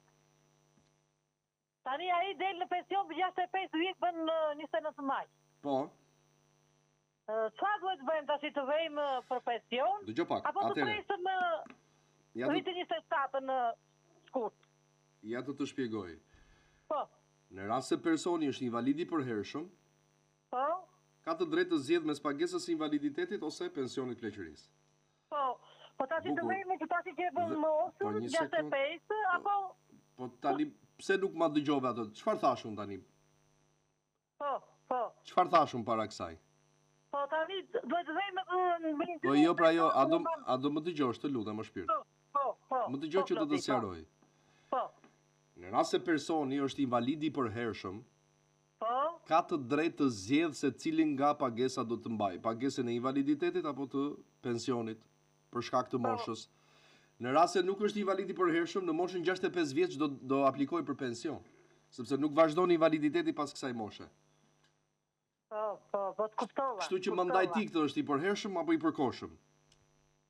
Tani a i del në pension për 65 vjetë për në 29 maj. Po. Qa duhet të bëjmë të si të vejmë për pension? Dëgjo pak, apo të presëm vitin 27 në shkurt? Ja të shpjegoj. Po. Në rast se personi është invalid i përhershëm, po, ka të drejtë të zgjedhë mes pagesës së invaliditetit ose pensionit pleqërisë. Po tani të vejmë që tani që e bëm më osur, 65, apo... Po tani, pse nuk ma dëgjove ato? Çfarë thashun tani? Po. Çfarë thashun para kësaj? Po tani, duhet të vejmë... Po jo, pra jo, a do më dëgjosh të lutem më shpirt? Po. Më dëgjoj që të sqaroj. Po. Në rast se personi është invalid i përhershëm, po, ka të drejtë të zgjedhë se cilin nga pagesa do të mbaj, pagesën e invaliditetit apo të pensionit për shkak të moshës. Në rast se nuk është invalid i përhershëm, në moshën 65 vjeç do aplikoj për pension, sepse nuk vazhdon invaliditeti pas kësaj moshe. Po, të kuptova. Kështu që më ndaj ti këtë është i përhershëm apo i përkohshëm?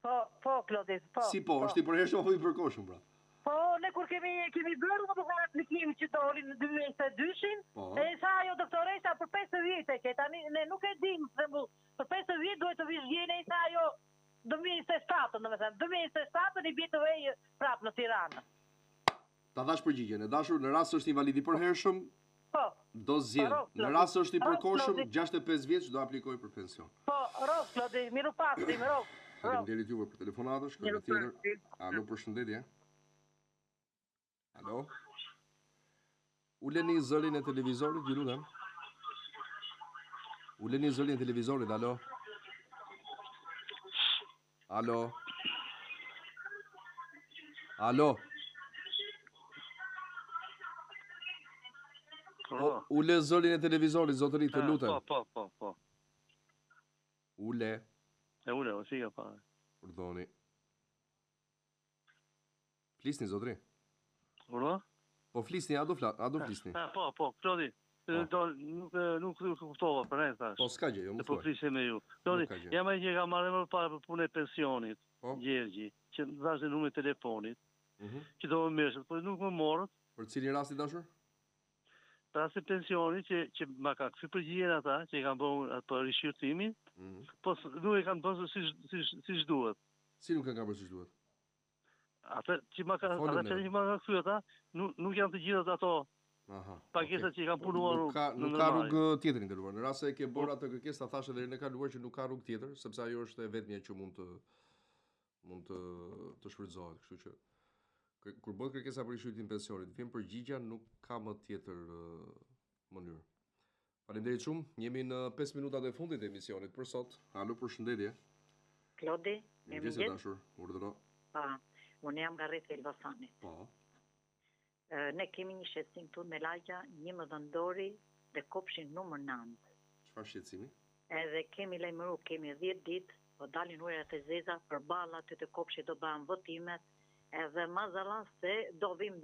Po, Klodi, po. Si po, është i përhershëm apo i përkohshëm, pra? Po, ne kur kemi bërë në përkër aplikim që doli në 2022, e sa ajo doktoresha për 5 vjetë e ke, tani ne nuk e dim, për 5 vjetë duhet të vishë gjene e sa ajo 2027, në me thëmë, 2027 i bjetë të vejë prapë në Tiranë. Ta dhash përgjigjen. E dashur, në rast se është invalid i përhershëm, do zgjedh. Në rast se është i përkohshëm, 65 vjeç do aplikoj për pension. Po, rrok, Klodi, miru pafshim, rrok. Faleminderit juve për telefonatën, shkojmë tjetër. Alo, përshëndetje. Alo. Uleni zërin e televizorit, ju lutem. Uleni zërin e televizorit, alo. Alo. Alo. Ule zërin e televizorit, zotëri, të lutem. Po. Ule. Ule, o si ka pa. Pardoni. Flisni, zotëri. Uro? Po flisni, a do flisni? Po, Klodi. Nuk kuptova për ne thash. Po s'ka gjë, jo më thuaj. Po flisje me ju. Klodi, jam ai që ka marrë më parë për punë e pensionit. Gjergji, që dhash në numrin e telefonit. Që do më mirë, po nuk më morët. Për cilin rast i dashur? Për rast e pensionit që ma ka kthy përgjigjen ata, që i kanë bërë për rishqyrtimin, po nuk e kanë bërë siç duhet. Si nuk e kanë bërë siç duhet? Ata që ma ka kthy ata, nuk janë të gjitha ato pagesat që i kanë punuar nuk ka rrugë tjetër ndaluar. Në rast se e ke bërë atë kërkesë, ta thashë edhe në kaluar që nuk ka rrugë tjetër, sepse ajo është e vetmja që mund të shfrytëzohet, kështu që kur bëhet kërkesa për rishqyrtim pensionit, vjen përgjigja, nuk ka më tjetër mënyrë. Faleminderit shumë. Jemi në 5 minutat e fundit të emisionit për sot. Alo, përshëndetje. Klodi, mirëmëngjes dashur. Urdhëro. Unë jam nga rreth Elbasanit. Po. Ne kemi një shqetësim këtu me lagja 11 dhori dhe kopshin numër 9. Çfarë shqetësimi? Edhe kemi lajmëruar, kemi 10 ditë, po dalin ujërat e zeza përballë aty të kopshit do bëhen votimet, edhe mazallah se do vim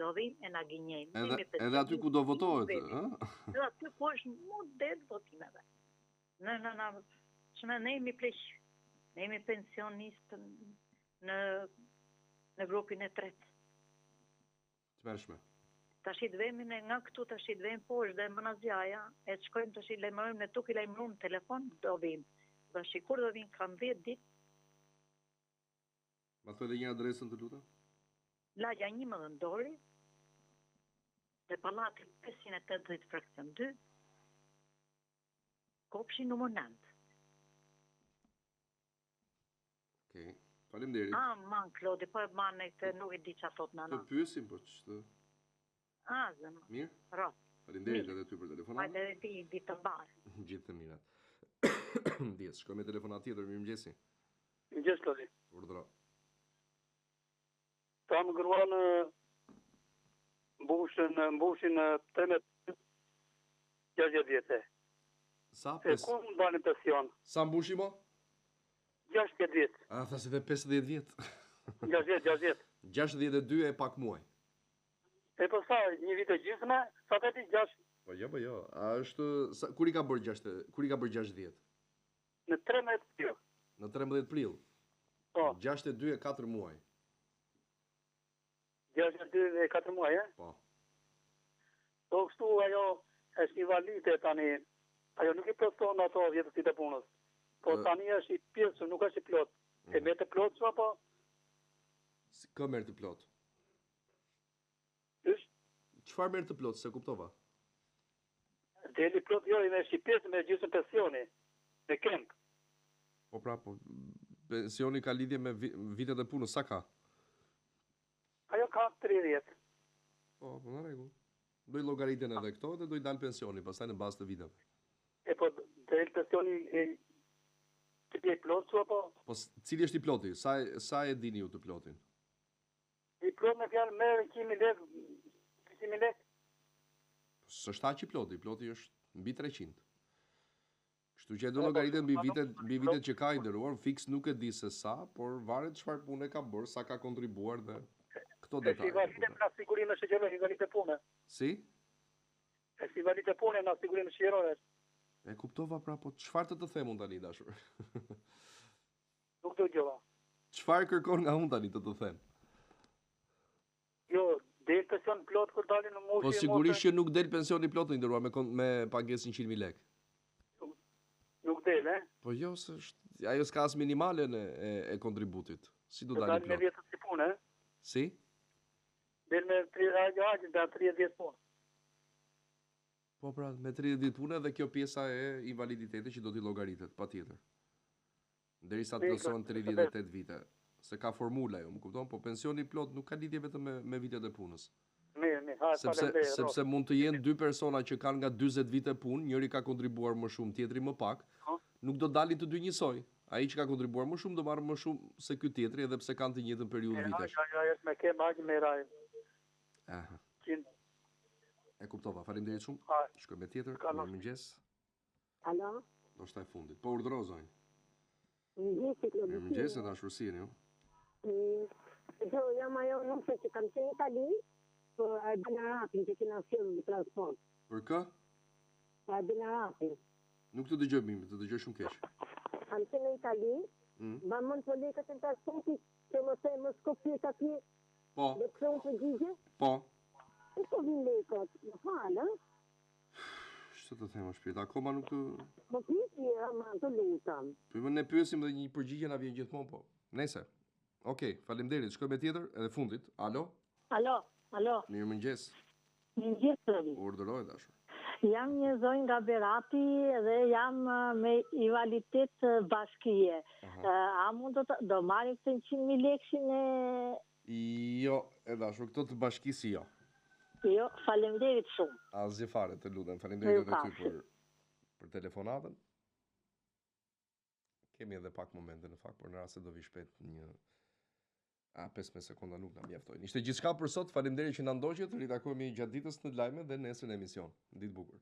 e na gënjejnë. Edhe aty ku do votohet, ë? Edhe aty po është model votimeve. Ne jemi pleq. Ne jemi pensionistë në grupin e tretë. Tmerrshme. Tash i dvemi nga këtu, tash i dvemi poshtë dhe më nazjaja, e të shkojmë tash i lajmërojmë, ne tuk i lajmërojmë në telefon, do vim. Dhe shikur do vim, kam 10 ditë. Ma thoj dhe një adresën të lutem? Lagja 11 dhori, dhe pallati 580 fraksion 2, kopshi numër 9. Okej. Faleminderit. Man, Klodi, po e marrë këtë, nuk e di çfarë thot nëna. Të pyesim, po ç'të. Zëma. Mirë? Ro. Faleminderit edhe ty për telefonat. Edhe ti ditë të mbarë. Gjithë të mirat. Ndjes, shkoj me telefonat tjetër, mirëmëngjesi. Mirëmëngjes, Klodi. Urdhëro. Kam ngruar në mbushin 13 60 vjetë. Sa? Ku më bani pension? Sa mbushi mo? 60 vjetë. A, thasi dhe 50 vjetë. 60. 62 e pak muaj. E po sa, një vit e gjysmë, sa të ti 6? Po jo. A është, kur i ka bërë 60? Në 13 prill. Në 13 prill? Po. 62 e 4 muaj. 62 e 4 muaj, e? Po. Po kështu ajo është invalide tani, ajo nuk i plotson ato vjetësit e punës. Po tani është i pjesë, nuk është i plot. E me të plot që apo? Kë merë të plot? Ysh? Çfarë merë të plot, se kuptova? Deli plot jo, i me është i pjesë me gjysën pensioni, me kemp. Po pra, po, pensioni ka lidhje me vitet e punës, sa ka? Ajo ka 30. Po, në rregull. Do i llogaritën edhe këto dhe do i dalë pensioni, pastaj në bazë të viteve. E po, del pensioni i plot që apo? Po, cili është i ploti? Sa e dini ju të plotin? I plot me fjalë merë 100.000 lekë, 200.000 lekë. Së është aq i ploti është mbi 300. Kështu që e do llogaritën mbi vitet që ka i nderuar, fiks nuk e di se sa, por varet çfarë pune ka bërë, sa ka kontribuar dhe këto detaje. Si valide në sigurime shoqërore, invalide pune. Si? Si valide pune në sigurime shoqërore. E kuptova pra, po çfarë të them unë tani dashur? Nuk do gjova. Çfarë kërkon nga unë tani të them? Jo, del pension plot kur dalin në moshë. Po sigurisht që nuk del pensioni plot të nderuar me pagesë 100.000 lekë. Nuk del, e? Po jo, ajo s'ka as minimalen e kontributit. Si do dalin plot? Dalin me vjetët si punë, e? Si? Del me 30 punë. Po pra, me 30 ditë punë dhe kjo pjesa e invaliditetit që do t'i llogaritet, patjetër. Derisa të plotësohen 38 vite. Se ka formula jo, më kupton, po pensioni plot nuk ka lidhje vetëm me vitet e punës. Mirë, sepse mund të jenë dy persona që kanë nga 40 vite punë, njëri ka kontribuar më shumë, tjetri më pak, nuk do dalin të dy njësoj. Ai që ka kontribuar më shumë do marrë më shumë se ky tjetri edhe pse kanë të njëjtën periudhë vitesh. Ja, me ke magë me raj. Aha. E kuptova, faleminderit shumë. Shkojmë me tjetër, mirëmëngjes. Alo? Do shtaj fundit. Po urdhëro zonjë. Mirëmëngjes, e dashursinë ju. Jam ajo nuse që kam qenë në Itali, për Arben Arapin që kena sjellë në transport. Për kë? Arben Arapin. Nuk të dëgjoj mirë, të dëgjoj shumë keq. Kam qenë në Itali, ma mund të lekët në transportit, që më skopjet atje. Po. Dhe të unë përgjigje? Po. E të vinë lekët, më falë, Ç'të të them shpirt, akoma nuk të... Më pyetje, ama të lutem. Po ne pyesim dhe një përgjigje na vjen gjithmonë po. Nëse. Okej, faleminderit. Shkoj me tjetër edhe fundit. Alo? Alo. Mirëmëngjes. Mirëmëngjes. Urdhëroj dashur. Jam një zonjë nga Berati dhe jam me invaliditet bashkie. A mund do marrim këtë 100.000 lekëshin e... Jo, e dashur, këto të bashkisë jo. Jo, faleminderit shumë. Asgjë fare, të lutem. Faleminderit edhe ty për telefonatën. Kemi edhe pak momente në fakt, por në rast se do vi shpejt një 15 sekonda nuk na mjaftojnë. Ishte gjithçka për sot. Faleminderit që na ndoqët. Ritakojmë gjatë ditës në lajme dhe nesër në emision. Ditë bukur.